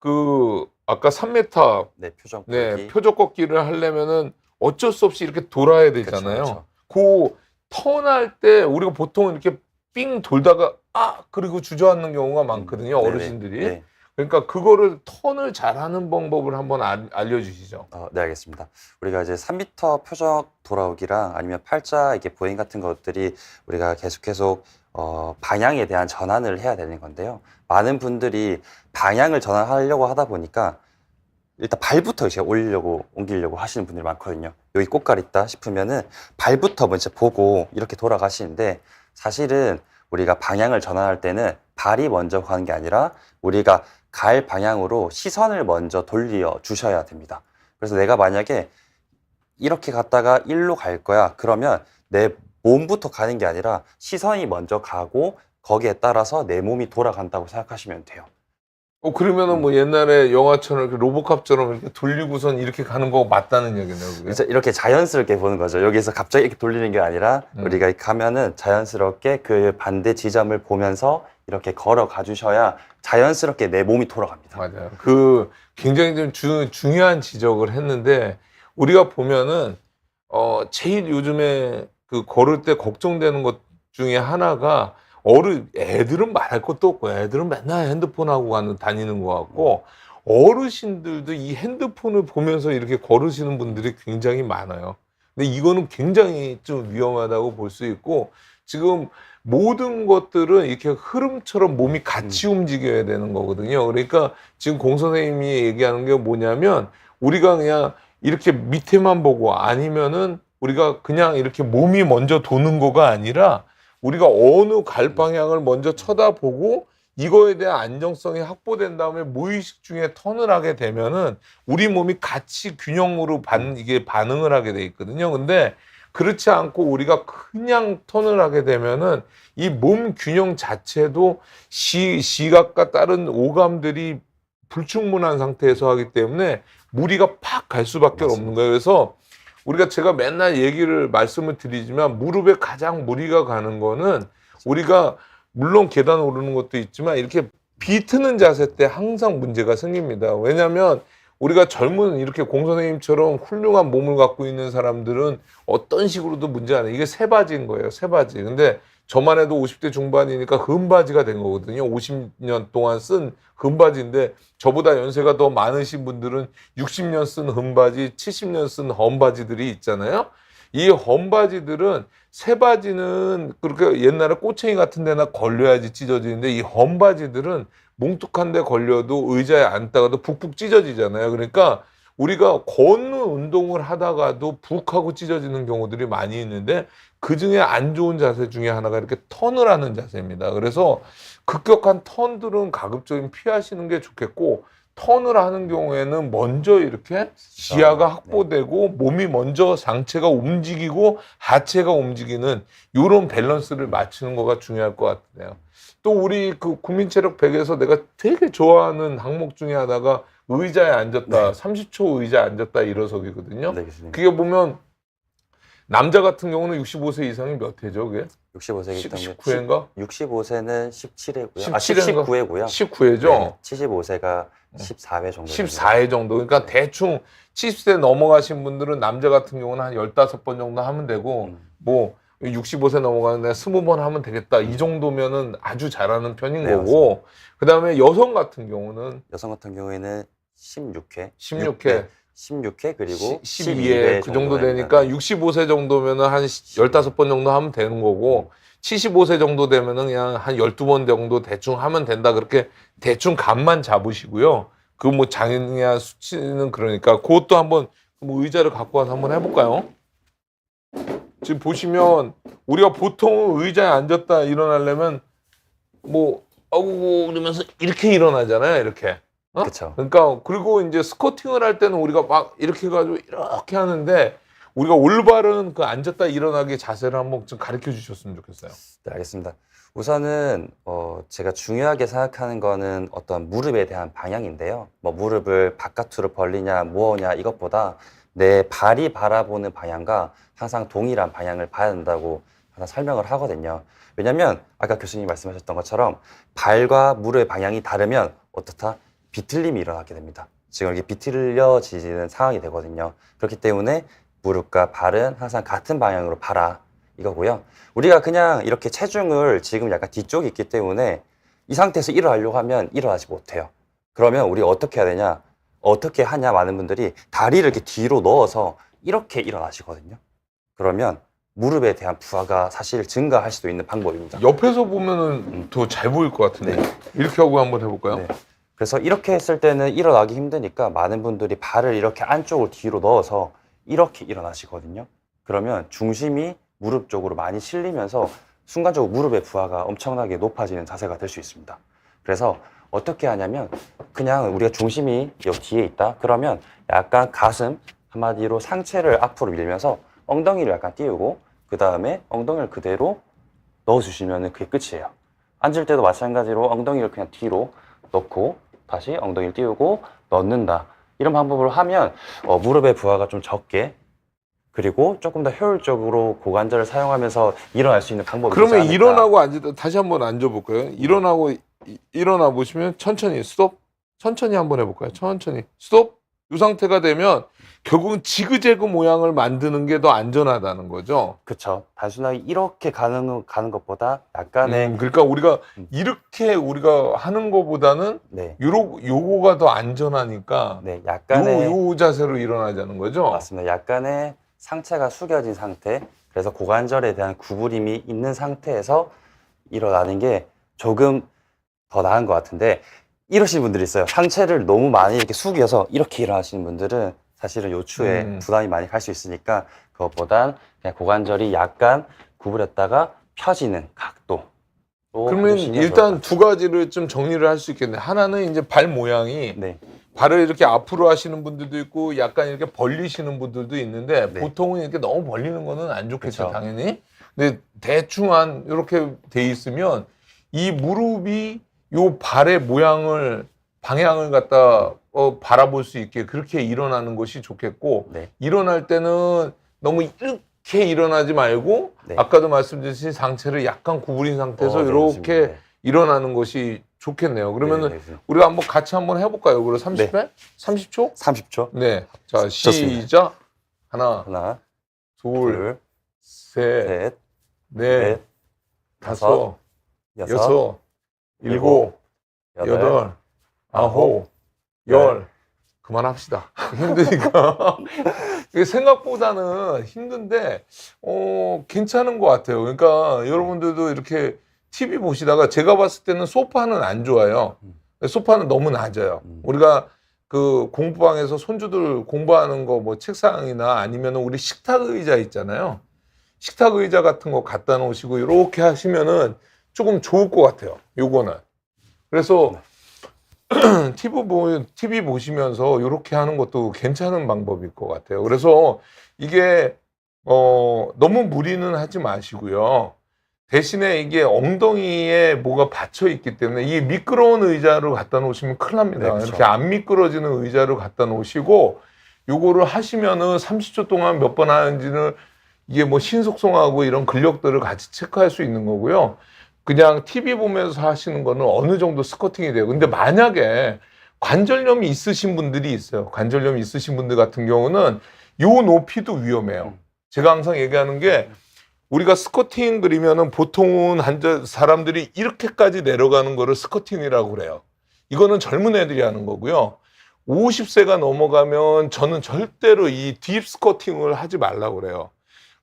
그 아까 3m 네, 표정 네, 걷기. 표적 걷기를 하려면은 어쩔 수 없이 이렇게 돌아야 되잖아요. 그쵸. 그 턴할 때 우리가 보통 이렇게 삥 돌다가 그리고 주저앉는 경우가 많거든요. 네네. 어르신들이. 네. 그러니까 그거를 턴을 잘하는 방법을 한번 알려주시죠. 네, 알겠습니다. 우리가 이제 3m 표적 돌아오기랑 아니면 팔자 이게 보행 같은 것들이 우리가 계속 방향에 대한 전환을 해야 되는 건데요. 많은 분들이 방향을 전환하려고 하다 보니까 일단 발부터 이제 옮기려고 하시는 분들이 많거든요. 여기 꽃갈 있다 싶으면은 발부터 먼저 보고 이렇게 돌아가시는데 사실은 우리가 방향을 전환할 때는 발이 먼저 가는 게 아니라 우리가 갈 방향으로 시선을 먼저 돌려 주셔야 됩니다. 그래서 내가 만약에 이렇게 갔다가 일로 갈 거야. 그러면 내 몸부터 가는 게 아니라 시선이 먼저 가고 거기에 따라서 내 몸이 돌아간다고 생각하시면 돼요. 그러면은 뭐 옛날에 영화처럼 이렇게 로보캅처럼 이렇게 돌리고선 이렇게 가는 거 맞다는 얘기네요. 그게? 그래서 이렇게 자연스럽게 보는 거죠. 여기서 갑자기 이렇게 돌리는 게 아니라 우리가 가면은 자연스럽게 그 반대 지점을 보면서 이렇게 걸어가 주셔야 자연스럽게 내 몸이 돌아갑니다. 맞아요. 굉장히 좀 중요한 지적을 했는데, 우리가 보면은 제일 요즘에 그 걸을 때 걱정되는 것 중에 하나가, 애들은 말할 것도 없고 애들은 맨날 핸드폰 하고 다니는 것 같고, 어르신들도 이 핸드폰을 보면서 이렇게 걸으시는 분들이 굉장히 많아요. 근데 이거는 굉장히 좀 위험하다고 볼 수 있고, 지금 모든 것들은 이렇게 흐름처럼 몸이 같이 움직여야 되는 거거든요. 그러니까 지금 공 선생님이 얘기하는 게 뭐냐면, 우리가 그냥 이렇게 밑에만 보고, 아니면은 우리가 그냥 이렇게 몸이 먼저 도는 거가 아니라, 우리가 어느 갈 방향을 먼저 쳐다보고 이거에 대한 안정성이 확보된 다음에 무의식 중에 턴을 하게 되면은 우리 몸이 같이 균형으로 이게 반응을 하게 돼 있거든요. 근데 그렇지 않고 우리가 그냥 턴을 하게 되면은 이 몸 균형 자체도 시각과 다른 오감들이 불충분한 상태에서 하기 때문에 무리가 팍 갈 수밖에 없는 거예요. 그래서 제가 맨날 말씀을 드리지만, 무릎에 가장 무리가 가는 거는, 우리가 물론 계단 오르는 것도 있지만 이렇게 비트는 자세 때 항상 문제가 생깁니다. 왜냐하면 우리가 이렇게 공 선생님처럼 훌륭한 몸을 갖고 있는 사람들은 어떤 식으로도 문제 안 해요. 이게 새 바지인 거예요, 새 바지. 근데 저만 해도 50대 중반이니까 금바지가 된 거거든요. 50년 동안 쓴 금바지인데, 저보다 연세가 더 많으신 분들은 60년 쓴 금바지, 70년 쓴 헌바지들이 있잖아요. 이 헌바지들은, 새 바지는 그렇게 옛날에 꼬챙이 같은 데나 걸려야지 찢어지는데, 이 헌바지들은 뭉툭한 데 걸려도 의자에 앉다가도 푹푹 찢어지잖아요. 그러니까 우리가 걷는 운동을 하다가도 푹 하고 찢어지는 경우들이 많이 있는데, 그 중에 안 좋은 자세 중에 하나가 이렇게 턴을 하는 자세입니다. 그래서 급격한 턴들은 가급적이면 피하시는 게 좋겠고, 턴을 하는 경우에는 먼저 이렇게 지하가 확보되고 몸이 먼저 상체가 움직이고 하체가 움직이는 이런 밸런스를 맞추는 거가 중요할 것 같네요. 또 우리 그 국민체력 100에서 내가 되게 좋아하는 항목 중에 하나가 의자에 앉았다, 30초 의자에 앉았다 일어서기거든요. 그게 보면 남자 같은 경우는 65세 이상이 몇 회죠, 그게? 65세이기 때문에 19회인가? 65세는 17회고요. 17회인가? 19회고요. 19회죠. 네, 75세가 14회 정도. 14회 정도. 그러니까 대충 70세 넘어가신 분들은 남자 같은 경우는 한 15번 정도 하면 되고, 뭐 65세 넘어가는데 20번 하면 되겠다. 이 정도면은 아주 잘하는 편인 네, 거고. 그다음에 여성 같은 경우는 16회. 16회. 16회 그리고 12회 그 정도 되니까 65세 정도면은 한 15번 정도 하면 되는 거고, 75세 정도 되면은 그냥 한 12번 정도 대충 하면 된다. 그렇게 대충 감만 잡으시고요. 그 뭐 장애냐 수치는 그러니까 그것도 한번 뭐 의자를 갖고 와서 한번 해볼까요? 지금 보시면 우리가 보통 의자에 앉았다 일어나려면 뭐 아우 그러면서 이렇게 일어나잖아요. 이렇게. 그렇죠. 그러니까 그리고 이제 스쿼팅을 할 때는 우리가 막 이렇게 해가지고 이렇게 하는데, 우리가 올바른 그 앉았다 일어나기 자세를 한번 좀 가르쳐 주셨으면 좋겠어요. 네, 알겠습니다. 우선은 제가 중요하게 생각하는 거는 어떤 무릎에 대한 방향인데요. 뭐 무릎을 바깥으로 벌리냐 뭐냐 이것보다 내 발이 바라보는 방향과 항상 동일한 방향을 봐야 된다고 항상 설명을 하거든요. 왜냐면 아까 교수님이 말씀하셨던 것처럼 발과 무릎의 방향이 다르면 어떻다? 비틀림이 일어나게 됩니다. 지금 이렇게 비틀려지는 상황이 되거든요. 그렇기 때문에 무릎과 발은 항상 같은 방향으로 봐라 이거고요. 우리가 그냥 이렇게 체중을 지금 약간 뒤쪽에 있기 때문에 이 상태에서 일어나려고 하면 일어나지 못해요. 그러면 우리가 어떻게 해야 되냐? 어떻게 하냐? 많은 분들이 다리를 이렇게 뒤로 넣어서 이렇게 일어나시거든요. 그러면 무릎에 대한 부하가 사실 증가할 수도 있는 방법입니다. 옆에서 보면은 더 잘 보일 것 같은데. 네. 이렇게 하고 한번 해볼까요? 네. 그래서 이렇게 했을 때는 일어나기 힘드니까 많은 분들이 발을 이렇게 안쪽으로 뒤로 넣어서 이렇게 일어나시거든요. 그러면 중심이 무릎 쪽으로 많이 실리면서 순간적으로 무릎의 부하가 엄청나게 높아지는 자세가 될 수 있습니다. 그래서 어떻게 하냐면 그냥 우리가 중심이 여기 뒤에 있다. 그러면 약간 가슴, 한마디로 상체를 앞으로 밀면서 엉덩이를 약간 띄우고 그 다음에 엉덩이를 그대로 넣어주시면 그게 끝이에요. 앉을 때도 마찬가지로 엉덩이를 그냥 뒤로 넣고 다시 엉덩이를 띄우고 넣는다. 이런 방법으로 하면 무릎의 부하가 좀 적게 그리고 조금 더 효율적으로 고관절을 사용하면서 일어날 수 있는 방법이 있지 그러면 않을까. 일어나고 앉아 다시 한번 앉아볼까요? 일어나 보시면 천천히 스톱. 천천히 한번 해볼까요? 천천히 스톱. 이 상태가 되면 결국은 지그재그 모양을 만드는 게 더 안전하다는 거죠. 그쵸. 단순하게 이렇게 가는 것보다 약간의 그러니까 우리가 음. 이렇게 우리가 하는 것보다는 네, 요거가 더 안전하니까 네, 약간의 요 자세로 일어나자는 거죠. 맞습니다. 약간의 상체가 숙여진 상태, 그래서 고관절에 대한 구부림이 있는 상태에서 일어나는 게 조금 더 나은 것 같은데, 이러시는 분들이 있어요. 상체를 너무 많이 이렇게 숙여서 이렇게 일어나시는 분들은 사실은 요추에 부담이 많이 갈 수 있으니까 그것보단 그냥 고관절이 약간 구부렸다가 펴지는 각도. 그러면 일단 두 가지를 좀 정리를 할 수 있겠네. 하나는 이제 발 모양이 네, 발을 이렇게 앞으로 하시는 분들도 있고 약간 이렇게 벌리시는 분들도 있는데 네. 보통은 이렇게 너무 벌리는 거는 안 좋겠죠, 그쵸. 당연히. 근데 대충 한 이렇게 돼 있으면 이 무릎이 요 발의 모양을 방향을 갖다 바라볼 수 있게 그렇게 일어나는 것이 좋겠고 네, 일어날 때는 너무 이렇게 일어나지 말고 네. 아까도 말씀드린 상체를 약간 구부린 상태에서 네, 이렇게 네. 일어나는 것이 좋겠네요. 그러면은 네, 네. 우리가 한번 같이 한번 해볼까요? 그럼 30회? 30초? 30초. 네. 자, 좋습니다. 시작. 하나, 하나, 둘, 둘, 셋, 셋, 넷, 넷, 다섯, 여섯, 여섯, 일곱, 여덟, 여덟, 아홉, 열. 그만합시다. 힘드니까. 이게 생각보다는 힘든데, 괜찮은 것 같아요. 그러니까 여러분들도 이렇게 TV 보시다가 제가 봤을 때는 소파는 안 좋아요. 소파는 너무 낮아요. 우리가 그 공부방에서 손주들 공부하는 거 뭐 책상이나 아니면 우리 식탁 의자 있잖아요. 식탁 의자 같은 거 갖다 놓으시고 이렇게 하시면은 조금 좋을 것 같아요. 요거는. 그래서 TV 보시면서 이렇게 하는 것도 괜찮은 방법일 것 같아요. 그래서 이게 너무 무리는 하지 마시고요. 대신에 이게 엉덩이에 뭐가 받쳐 있기 때문에 이 미끄러운 의자를 갖다 놓으시면 큰일 납니다. 네, 그쵸. 이렇게 안 미끄러지는 의자를 갖다 놓으시고 요거를 하시면은 30초 동안 몇 번 하는지는 이게 뭐 신속성하고 이런 근력들을 같이 체크할 수 있는 거고요. 그냥 TV 보면서 하시는 거는 어느 정도 스쿼팅이 돼요. 근데 만약에 관절염이 있으신 분들이 있어요. 관절염이 있으신 분들 같은 경우는 요 높이도 위험해요. 제가 항상 얘기하는 게 우리가 스쿼팅 그리면은 보통은 사람들이 이렇게까지 내려가는 거를 스쿼팅이라고 그래요. 이거는 젊은 애들이 하는 거고요. 50세가 넘어가면 저는 절대로 이 딥 스쿼팅을 하지 말라고 그래요.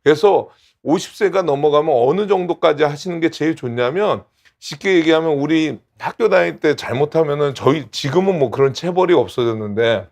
그래서 50세가 넘어가면 어느 정도까지 하시는 게 제일 좋냐면 쉽게 얘기하면 우리 학교 다닐 때 잘못하면은 지금은 뭐 그런 체벌이 없어졌는데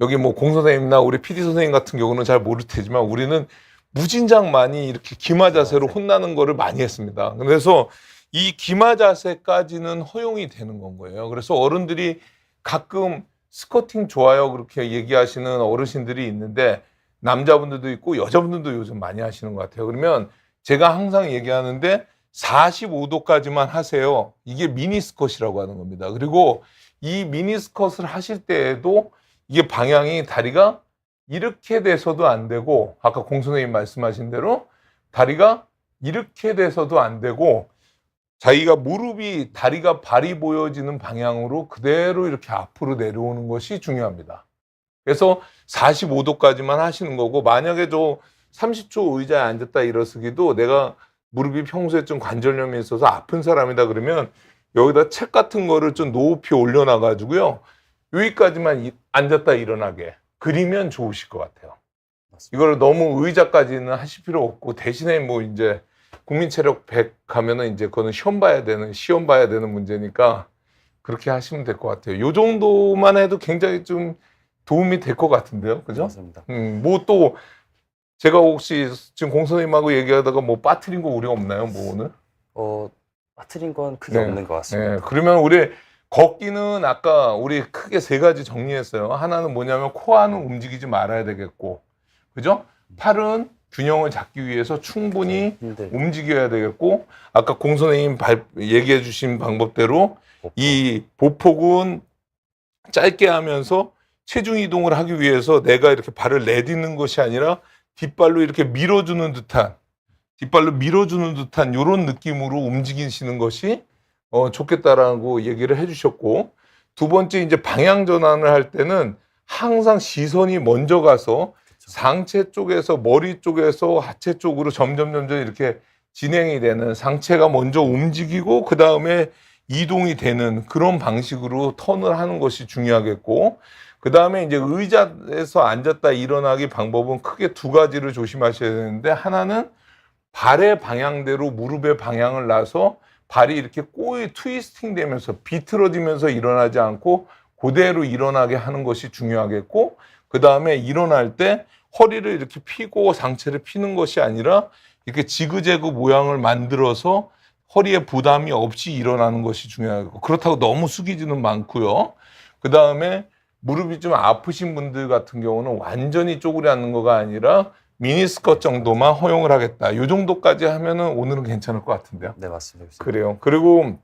여기 뭐 공 선생님이나 우리 PD 선생님 같은 경우는 잘 모를 테지만 우리는 무진장 많이 이렇게 기마 자세로 혼나는 거를 많이 했습니다. 그래서 이 기마 자세까지는 허용이 되는 건 거예요. 그래서 어른들이 가끔 스쿼팅 좋아요 그렇게 얘기하시는 어르신들이 있는데 남자분들도 있고 여자분들도 요즘 많이 하시는 것 같아요. 그러면 제가 항상 얘기하는데 45도까지만 하세요. 이게 미니 스쿼트라고 하는 겁니다. 그리고 이 미니 스쿼트를 하실 때에도 이게 방향이 다리가 이렇게 돼서도 안 되고 아까 공 선생님 말씀하신 대로 다리가 이렇게 돼서도 안 되고 자기가 무릎이 다리가 발이 보여지는 방향으로 그대로 이렇게 앞으로 내려오는 것이 중요합니다. 그래서 45도까지만 하시는 거고 만약에 저 30초 의자에 앉았다 일어서기도 내가 무릎이 평소에 좀 관절염이 있어서 아픈 사람이다 그러면 여기다 책 같은 거를 좀 높이 올려놔 가지고요. 여기까지만 앉았다 일어나게 그리면 좋으실 것 같아요. 이걸 너무 의자까지는 하실 필요 없고 대신에 뭐 이제 국민체력 100 가면은 이제 그거는 시험 봐야 되는 문제니까 그렇게 하시면 될 것 같아요. 요 정도만 해도 굉장히 좀 도움이 될 것 같은데요. 그죠? 맞습니다. 뭐 또 제가 혹시 지금 공 선생님하고 얘기하다가 뭐 빠뜨린 거 우리가 없나요? 뭐 오늘? 빠뜨린 건 크게 없는 것 같습니다. 네. 그러면 우리 걷기는 아까 우리 크게 3가지 정리했어요. 하나는 뭐냐면 코어는 움직이지 말아야 되겠고, 그죠? 팔은 균형을 잡기 위해서 충분히 움직여야 되겠고, 아까 공 선생님 얘기해 주신 방법대로 이 보폭은 짧게 하면서 체중 이동을 하기 위해서 내가 이렇게 발을 내딛는 것이 아니라 뒷발로 이렇게 밀어주는 듯한 요런 느낌으로 움직이시는 것이 좋겠다라고 얘기를 해 주셨고, 두 번째 이제 방향 전환을 할 때는 항상 시선이 먼저 가서 상체 쪽에서 머리 쪽에서 하체 쪽으로 점점 이렇게 진행이 되는, 상체가 먼저 움직이고 그다음에 이동이 되는 그런 방식으로 턴을 하는 것이 중요하겠고, 그다음에 이제 의자에서 앉았다 일어나기 방법은 크게 두 가지를 조심하셔야 되는데, 하나는 발의 방향대로 무릎의 방향을 놔서 발이 이렇게 꼬이 트위스팅 되면서 비틀어지면서 일어나지 않고 그대로 일어나게 하는 것이 중요하겠고, 그 다음에 일어날 때 허리를 이렇게 펴고 상체를 피는 것이 아니라 이렇게 지그재그 모양을 만들어서 허리에 부담이 없이 일어나는 것이 중요하고, 그렇다고 너무 숙이지는 않고요. 그 다음에 무릎이 좀 아프신 분들 같은 경우는 완전히 쪼그려 앉는 거가 아니라 미니스컷 정도만 허용을 하겠다. 이 정도까지 하면은 오늘은 괜찮을 것 같은데요. 네, 맞습니다. 그래요. 그리고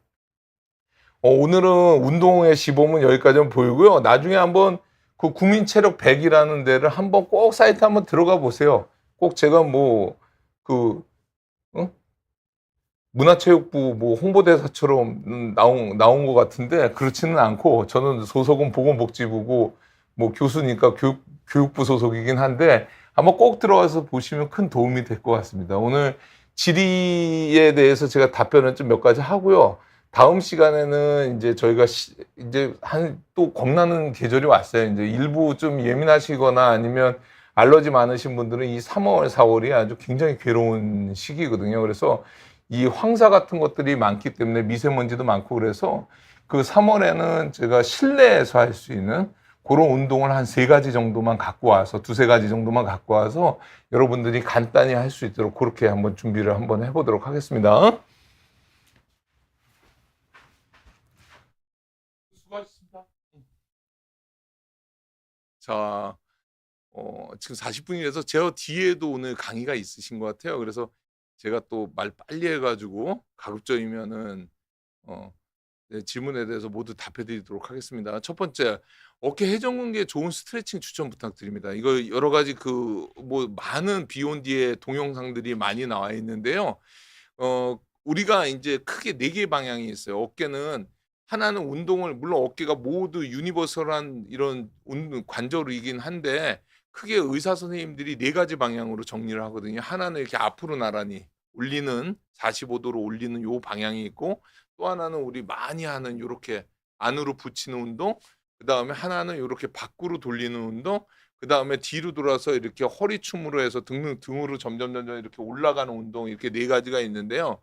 오늘은 운동의 시범은 여기까지 보이고요. 나중에 한번 그 국민체력 100이라는 데를 한번 꼭 사이트 한번 들어가 보세요. 꼭 제가 문화체육부 홍보대사처럼 나온 것 같은데 그렇지는 않고, 저는 소속은 보건복지부고 교수니까 교육부 소속이긴 한데 한번 꼭 들어가서 보시면 큰 도움이 될 것 같습니다. 오늘 질의에 대해서 제가 답변을 좀 몇 가지 하고요. 다음 시간에는 이제 저희가 이제 또 겁나는 계절이 왔어요. 이제 일부 좀 예민하시거나 아니면 알러지 많으신 분들은 이 3월, 4월이 아주 굉장히 괴로운 시기거든요. 그래서 이 황사 같은 것들이 많기 때문에 미세먼지도 많고, 그래서 그 3월에는 제가 실내에서 할 수 있는 그런 운동을 한 3가지 정도만 갖고 와서, 2-3가지 정도만 갖고 와서 여러분들이 간단히 할 수 있도록 그렇게 한번 준비를 한번 해보도록 하겠습니다. 수고하셨습니다. 자, 지금 40분이라서 제 뒤에도 오늘 강의가 있으신 것 같아요. 그래서 제가 또 말 빨리 해가지고 가급적이면은 네, 질문에 대해서 모두 답해드리도록 하겠습니다. 첫 번째, 어깨 회전근개 좋은 스트레칭 추천 부탁드립니다. 이거 여러 가지 많은 비욘디의 동영상들이 많이 나와 있는데요. 우리가 이제 크게 4개의 방향이 있어요. 어깨는 하나는 운동을, 물론 어깨가 모두 유니버설한 이런 관절이긴 한데 크게 의사 선생님들이 4가지 방향으로 정리를 하거든요. 하나는 이렇게 앞으로 나란히 올리는 45도로 올리는 요 방향이 있고, 또 하나는 우리 많이 하는 요렇게 안으로 붙이는 운동, 그다음에 하나는 요렇게 밖으로 돌리는 운동, 그다음에 뒤로 돌아서 이렇게 허리춤으로 해서 등으로 점점 이렇게 올라가는 운동, 이렇게 4가지가 있는데요.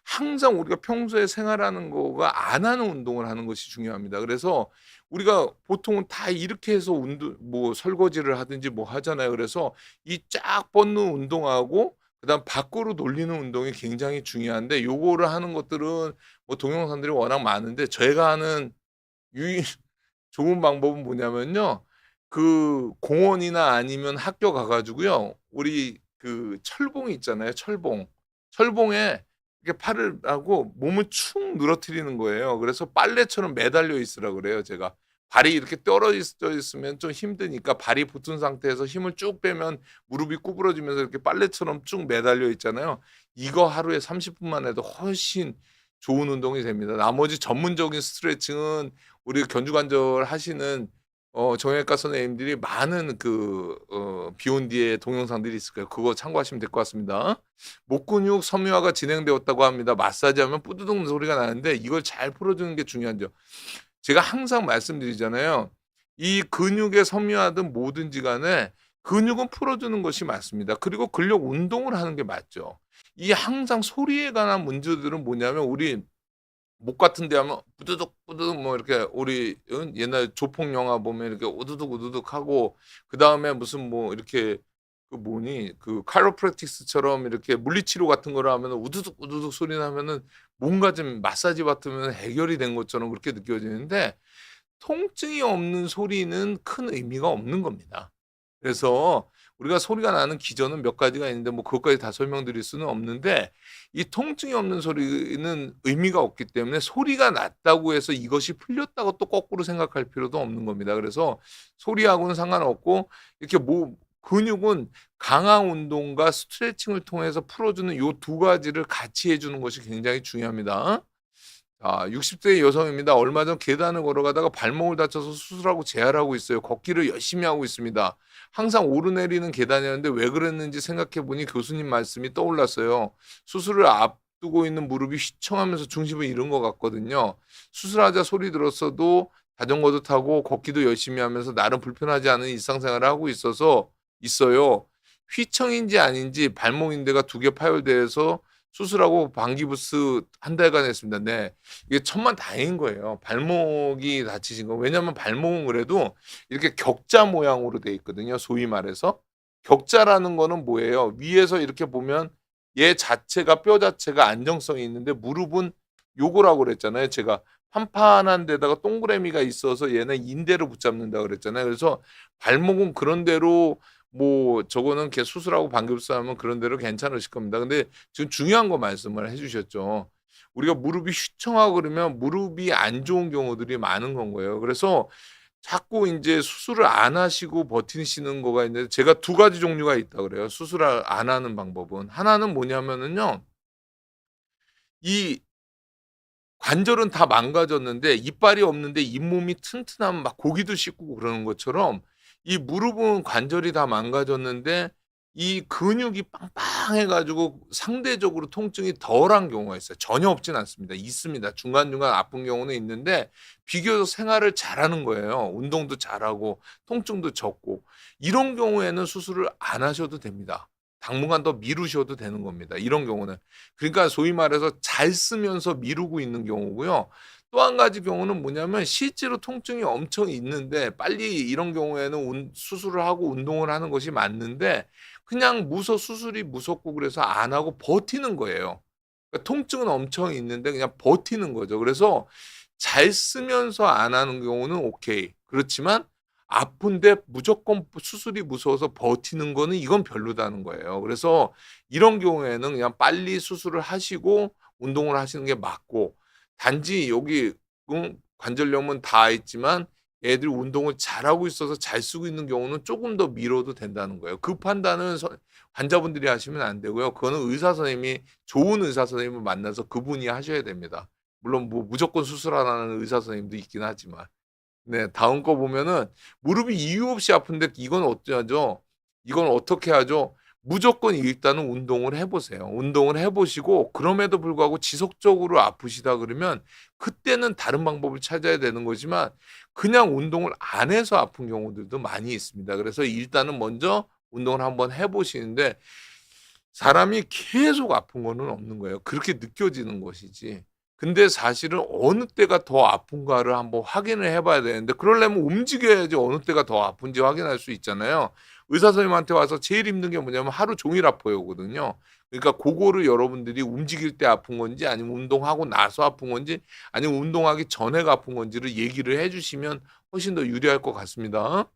항상 우리가 평소에 생활하는 거가 안 하는 운동을 하는 것이 중요합니다. 그래서 우리가 보통은 다 이렇게 해서 설거지를 하든지 하잖아요. 그래서 이 쫙 뻗는 운동하고 그다음 밖으로 돌리는 운동이 굉장히 중요한데, 요거를 하는 것들은 동영상들이 워낙 많은데 제가 하는 좋은 방법은 뭐냐면요. 그 공원이나 아니면 학교 가 가지고요. 우리 그 철봉이 있잖아요, 철봉. 철봉에 이렇게 팔을 하고 몸을 축 늘어뜨리는 거예요. 그래서 빨래처럼 매달려 있으라 그래요, 제가. 발이 이렇게 떨어져 있으면 좀 힘드니까 발이 붙은 상태에서 힘을 쭉 빼면 무릎이 구부러지면서 이렇게 빨래처럼 쭉 매달려 있잖아요. 이거 하루에 30분만 해도 훨씬 좋은 운동이 됩니다. 나머지 전문적인 스트레칭은 우리 견주관절 하시는 정형외과 선생님들이 많은 비욘디의 동영상들이 있을 거예요. 그거 참고하시면 될 것 같습니다. 목 근육 섬유화가 진행되었다고 합니다. 마사지하면 뿌드득 소리가 나는데 이걸 잘 풀어주는 게 중요하죠. 제가 항상 말씀드리잖아요. 이 근육의 섬유화든 뭐든지 간에 근육은 풀어주는 것이 맞습니다. 그리고 근력 운동을 하는 게 맞죠. 이 항상 소리에 관한 문제들은 뭐냐면, 우리 목 같은 데 하면 우두둑 우두둑 이렇게, 우리 옛날 조폭 영화 보면 이렇게 우두둑 우두둑 하고, 그다음에 무슨 이렇게 카이로프랙틱스처럼 이렇게 물리치료 같은 거를 하면 우두둑 우두둑 소리 나면은 뭔가 좀 마사지 받으면 해결이 된 것처럼 그렇게 느껴지는데, 통증이 없는 소리는 큰 의미가 없는 겁니다. 그래서 우리가 소리가 나는 기전은 몇 가지가 있는데 뭐 그것까지 다 설명드릴 수는 없는데 이 통증이 없는 소리는 의미가 없기 때문에 소리가 났다고 해서 이것이 풀렸다고 또 거꾸로 생각할 필요도 없는 겁니다. 그래서 소리하고는 상관없고 이렇게 근육은 강한 운동과 스트레칭을 통해서 풀어주는 요 두 가지를 같이 해주는 것이 굉장히 중요합니다. 60대 여성입니다. 얼마 전 계단을 걸어가다가 발목을 다쳐서 수술하고 재활하고 있어요. 걷기를 열심히 하고 있습니다. 항상 오르내리는 계단이었는데 왜 그랬는지 생각해 보니 교수님 말씀이 떠올랐어요. 수술을 앞두고 있는 무릎이 휘청하면서 중심을 잃은 것 같거든요. 수술하자 소리 들었어도 자전거도 타고 걷기도 열심히 하면서 나름 불편하지 않은 일상생활을 하고 있어요. 휘청인지 아닌지 발목 인대가 2개 파열돼서 수술하고 방기부스 한 달간 했습니다. 네. 이게 천만다행인 거예요. 발목이 다치신 거. 왜냐하면 발목은 그래도 이렇게 격자 모양으로 돼 있거든요. 소위 말해서. 격자라는 거는 뭐예요? 위에서 이렇게 보면 얘 자체가 뼈 자체가 안정성이 있는데 무릎은 요거라고 그랬잖아요. 제가 판판한 데다가 동그라미가 있어서 얘는 인대를 붙잡는다 그랬잖아요. 그래서 발목은 그런 대로 뭐 저거는 걔 수술하고 방깁스하면 그런 대로 괜찮으실 겁니다. 근데 지금 중요한 거 말씀을 해주셨죠. 우리가 무릎이 휘청하고 그러면 무릎이 안 좋은 경우들이 많은 건 거예요. 그래서 자꾸 이제 수술을 안 하시고 버티시는 거가 있는데 제가 2가지 종류가 있다 그래요. 수술을 안 하는 방법은. 하나는 뭐냐면은요. 이 관절은 다 망가졌는데 이빨이 없는데 잇몸이 튼튼하면 막 고기도 씻고 그러는 것처럼 이 무릎은 관절이 다 망가졌는데 이 근육이 빵빵해 가지고 상대적으로 통증이 덜한 경우가 있어요. 전혀 없진 않습니다. 있습니다. 중간중간 아픈 경우는 있는데 비교적 생활을 잘하는 거예요. 운동도 잘하고 통증도 적고. 이런 경우에는 수술을 안 하셔도 됩니다. 당분간 더 미루셔도 되는 겁니다. 이런 경우는. 그러니까 소위 말해서 잘 쓰면서 미루고 있는 경우고요. 또 한 가지 경우는 뭐냐면 실제로 통증이 엄청 있는데 빨리 이런 경우에는 수술을 하고 운동을 하는 것이 맞는데 그냥 수술이 무섭고 그래서 안 하고 버티는 거예요. 그러니까 통증은 엄청 있는데 그냥 버티는 거죠. 그래서 잘 쓰면서 안 하는 경우는 오케이. 그렇지만 아픈데 무조건 수술이 무서워서 버티는 거는 이건 별로다는 거예요. 그래서 이런 경우에는 그냥 빨리 수술을 하시고 운동을 하시는 게 맞고 단지 여기 관절염은 다 있지만 애들이 운동을 잘하고 있어서 잘 쓰고 있는 경우는 조금 더 미뤄도 된다는 거예요. 그 판단은 환자분들이 하시면 안 되고요. 그거는 좋은 의사 선생님을 만나서 그분이 하셔야 됩니다. 물론 뭐 무조건 수술하라는 의사 선생님도 있긴 하지만. 네, 다음 거 보면은 무릎이 이유 없이 아픈데 이건 어쩌죠? 이건 어떻게 하죠? 무조건 일단은 운동을 해보세요. 운동을 해보시고 그럼에도 불구하고 지속적으로 아프시다 그러면 그때는 다른 방법을 찾아야 되는 거지만 그냥 운동을 안 해서 아픈 경우들도 많이 있습니다. 그래서 일단은 먼저 운동을 한번 해보시는데 사람이 계속 아픈 거는 없는 거예요. 그렇게 느껴지는 것이지. 근데 사실은 어느 때가 더 아픈가를 한번 확인을 해봐야 되는데 그러려면 움직여야지 어느 때가 더 아픈지 확인할 수 있잖아요. 의사 선생님한테 와서 제일 힘든 게 뭐냐면 하루 종일 아파요거든요. 그러니까 그거를 여러분들이 움직일 때 아픈 건지 아니면 운동하고 나서 아픈 건지 아니면 운동하기 전에가 아픈 건지를 얘기를 해주시면 훨씬 더 유리할 것 같습니다.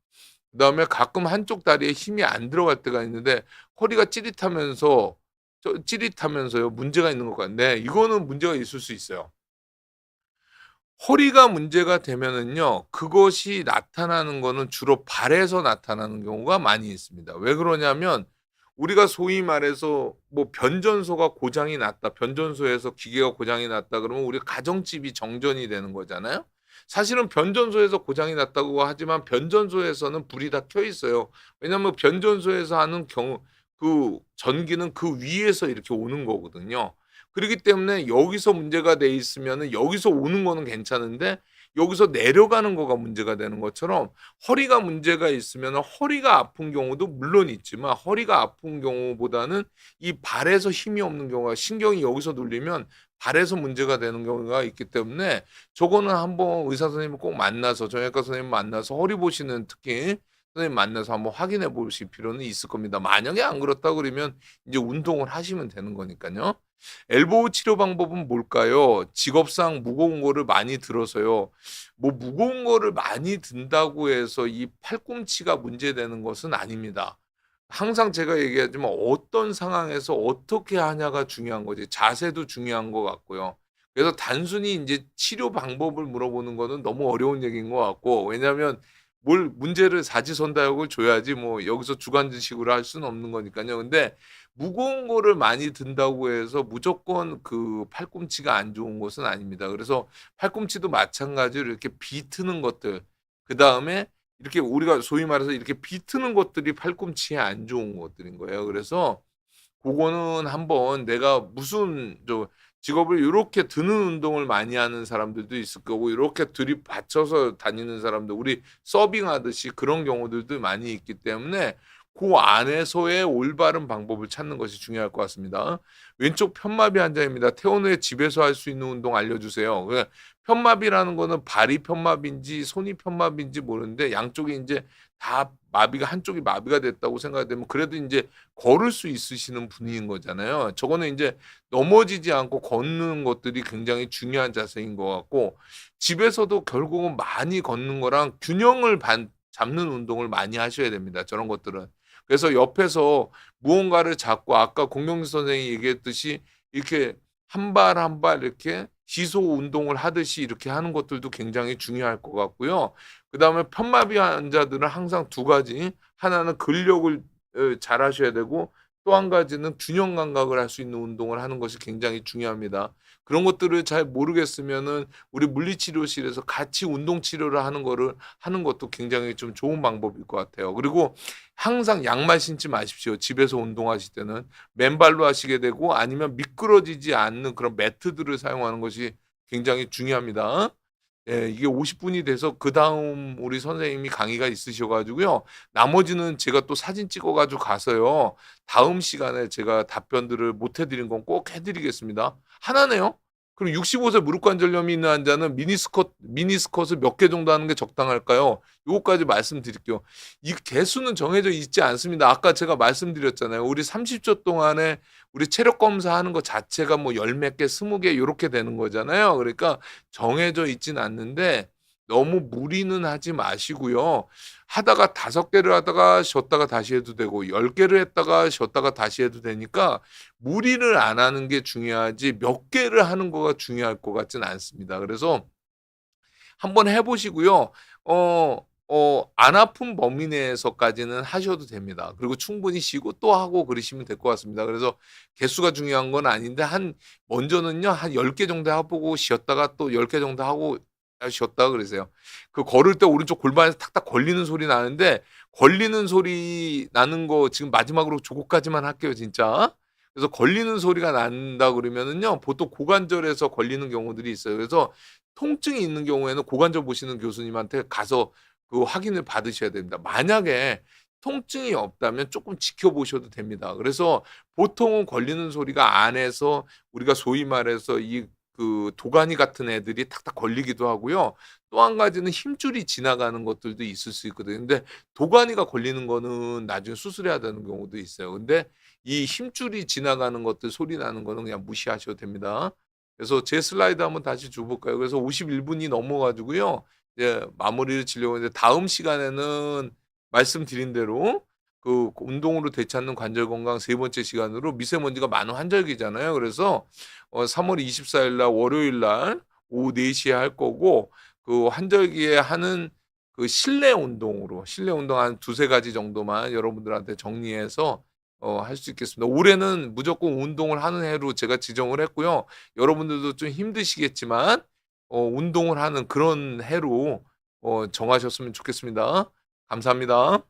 그다음에 가끔 한쪽 다리에 힘이 안 들어갈 때가 있는데 허리가 찌릿하면서요 문제가 있는 것 같네. 이거는 문제가 있을 수 있어요. 허리가 문제가 되면은요 그것이 나타나는 거는 주로 발에서 나타나는 경우가 많이 있습니다. 왜 그러냐면 우리가 소위 말해서 뭐 변전소가 고장이 났다. 변전소에서 기계가 고장이 났다 그러면 우리 가정집이 정전이 되는 거잖아요. 사실은 변전소에서 고장이 났다고 하지만 변전소에서는 불이 다 켜 있어요. 왜냐하면 변전소에서 하는 그 전기는 그 위에서 이렇게 오는 거거든요. 그렇기 때문에 여기서 문제가 돼 있으면은 여기서 오는 거는 괜찮은데 여기서 내려가는 거가 문제가 되는 것처럼 허리가 문제가 있으면 허리가 아픈 경우도 물론 있지만 허리가 아픈 경우보다는 이 발에서 힘이 없는 경우가 신경이 여기서 눌리면 발에서 문제가 되는 경우가 있기 때문에 저거는 한번 의사 선생님을 꼭 만나서 정형외과 선생님 만나서 허리 보시는 특히 선생님 만나서 한번 확인해 보실 필요는 있을 겁니다. 만약에 안 그렇다 그러면 이제 운동을 하시면 되는 거니까요. 엘보우 치료 방법은 뭘까요? 직업상 무거운 거를 많이 들어서요. 뭐 무거운 거를 많이 든다고 해서 이 팔꿈치가 문제되는 것은 아닙니다. 항상 제가 얘기하지만 어떤 상황에서 어떻게 하냐가 중요한 거지 자세도 중요한 것 같고요. 그래서 단순히 인제 치료 방법을 물어보는 거는 너무 어려운 얘기인 것 같고 왜냐하면 뭘 문제를 사지선다역을 줘야지 뭐 여기서 주관식으로 할 수는 없는 거니깐요. 근데 무거운 거를 많이 든다고 해서 무조건 그 팔꿈치가 안 좋은 것은 아닙니다. 그래서 팔꿈치도 마찬가지로 이렇게 비트는 것들 그다음에 이렇게 우리가 소위 말해서 이렇게 비트는 것들이 팔꿈치에 안 좋은 것들인 거예요. 그래서 고거는 한번 내가 무슨 직업을 요렇게 드는 운동을 많이 하는 사람들도 있을 거고 요렇게 들이받쳐서 다니는 사람들 우리 서빙하듯이 그런 경우들도 많이 있기 때문에 고 안에서의 올바른 방법을 찾는 것이 중요할 것 같습니다. 왼쪽 편마비 환자입니다. 퇴원 후에 집에서 할 수 있는 운동 알려주세요. 편마비라는 거는 발이 편마비인지 손이 편마비인지 모르는데 양쪽이 인제 다 마비가 한쪽이 마비가 됐다고 생각되면 그래도 인제 걸을 수 있으시는 분인 거잖아요. 저거는 인제 넘어지지 않고 걷는 것들이 굉장히 중요한 자세인 것 같고 집에서도 결국은 많이 걷는 거랑 균형을 잡는 운동을 많이 하셔야 됩니다, 저런 것들은. 그래서 옆에서 무언가를 잡고 아까 공경진 선생님이 얘기했듯이 이렇게 한 발 한 발 이렇게 지속 운동을 하듯이 이렇게 하는 것들도 굉장히 중요할 것 같고요. 그다음에 편마비 환자들은 항상 두 가지 하나는 근력을 잘하셔야 되고 또 한 가지는 균형 감각을 할 수 있는 운동을 하는 것이 굉장히 중요합니다. 그런 것들을 잘 모르겠으면은 우리 물리치료실에서 같이 운동 치료를 하는 것도 굉장히 좀 좋은 방법일 것 같아요. 그리고 항상 양말 신지 마십시오. 집에서 운동하실 때는 맨발로 하시게 되고 아니면 미끄러지지 않는 그런 매트들을 사용하는 것이 굉장히 중요합니다. 예, 이게 50분이 돼서 그다음 우리 선생님이 강의가 있으셔 가지고요. 나머지는 제가 또 사진 찍어 가지고 가서요. 다음 시간에 제가 답변들을 못해 드린 건 꼭 해 드리겠습니다. 하나네요. 그럼 65세 무릎 관절염이 있는 환자는 미니스컷을 몇 개 정도 하는 게 적당할까요? 요거까지 말씀드릴게요. 이 개수는 정해져 있지 않습니다. 아까 제가 말씀드렸잖아요. 우리 30초 동안에 우리 체력 검사하는 것 자체가 뭐 열 몇 개, 20개 요렇게 되는 거잖아요. 그러니까 정해져 있진 않는데 너무 무리는 하지 마시고요. 하다가 5개를 하다가 쉬었다가 다시 해도 되고 10개를 했다가 쉬었다가 다시 해도 되니까 무리를 안 하는 게 중요하지 몇 개를 하는 거가 중요할 것 같진 않습니다. 그래서 한번 해 보시고요. 안 아픈 범위 내에서까지는 하셔도 됩니다. 그리고 충분히 쉬고 또 하고 그러시면 될 것 같습니다. 그래서 개수가 중요한 건 아닌데 먼저는요. 한 10개 정도 해 보고 쉬었다가 또 10개 정도 하고 쉬었다가 그러세요. 그 걸을 때 오른쪽 골반에서 탁탁 걸리는 소리 나는데 걸리는 소리 나는 거 지금 마지막으로 조거까지만 할게요 진짜. 그래서 걸리는 소리가 난다 그러면은요. 보통 고관절에서 걸리는 경우들이 있어요. 그래서 통증이 있는 경우에는 고관절 보시는 교수님한테 가서 그 확인을 받으셔야 됩니다. 만약에 통증이 없다면 조금 지켜보셔도 됩니다. 그래서 보통은 걸리는 소리가 안에서 우리가 소위 말해서 그 도가니 같은 애들이 탁탁 걸리기도 하고요. 또 한 가지는 힘줄이 지나가는 것들도 있을 수 있거든요. 근데 도가니가 걸리는 거는 나중에 수술해야 되는 경우도 있어요. 근데 이 힘줄이 지나가는 것들 소리 나는 거는 그냥 무시하셔도 됩니다. 그래서 제 슬라이드 한번 다시 줘 볼까요? 그래서 51 분이 넘어 가지고요. 이제 마무리를 지려고 했는데 다음 시간에는 말씀드린 대로 그 운동으로 되찾는 관절 건강 세 번째 시간으로 미세먼지가 많은 환절기잖아요. 그래서 3월 24일 날 월요일 날 오후 4 시에 할 거고 그 환절기에 하는 그 실내 운동 한 두세 가지 정도만 여러분들한테 정리해서 할 수 있겠습니다. 올해는 무조건 운동을 하는 해로 제가 지정을 했고요. 여러분들도 좀 힘드시겠지만 운동을 하는 그런 해로 정하셨으면 좋겠습니다. 감사합니다.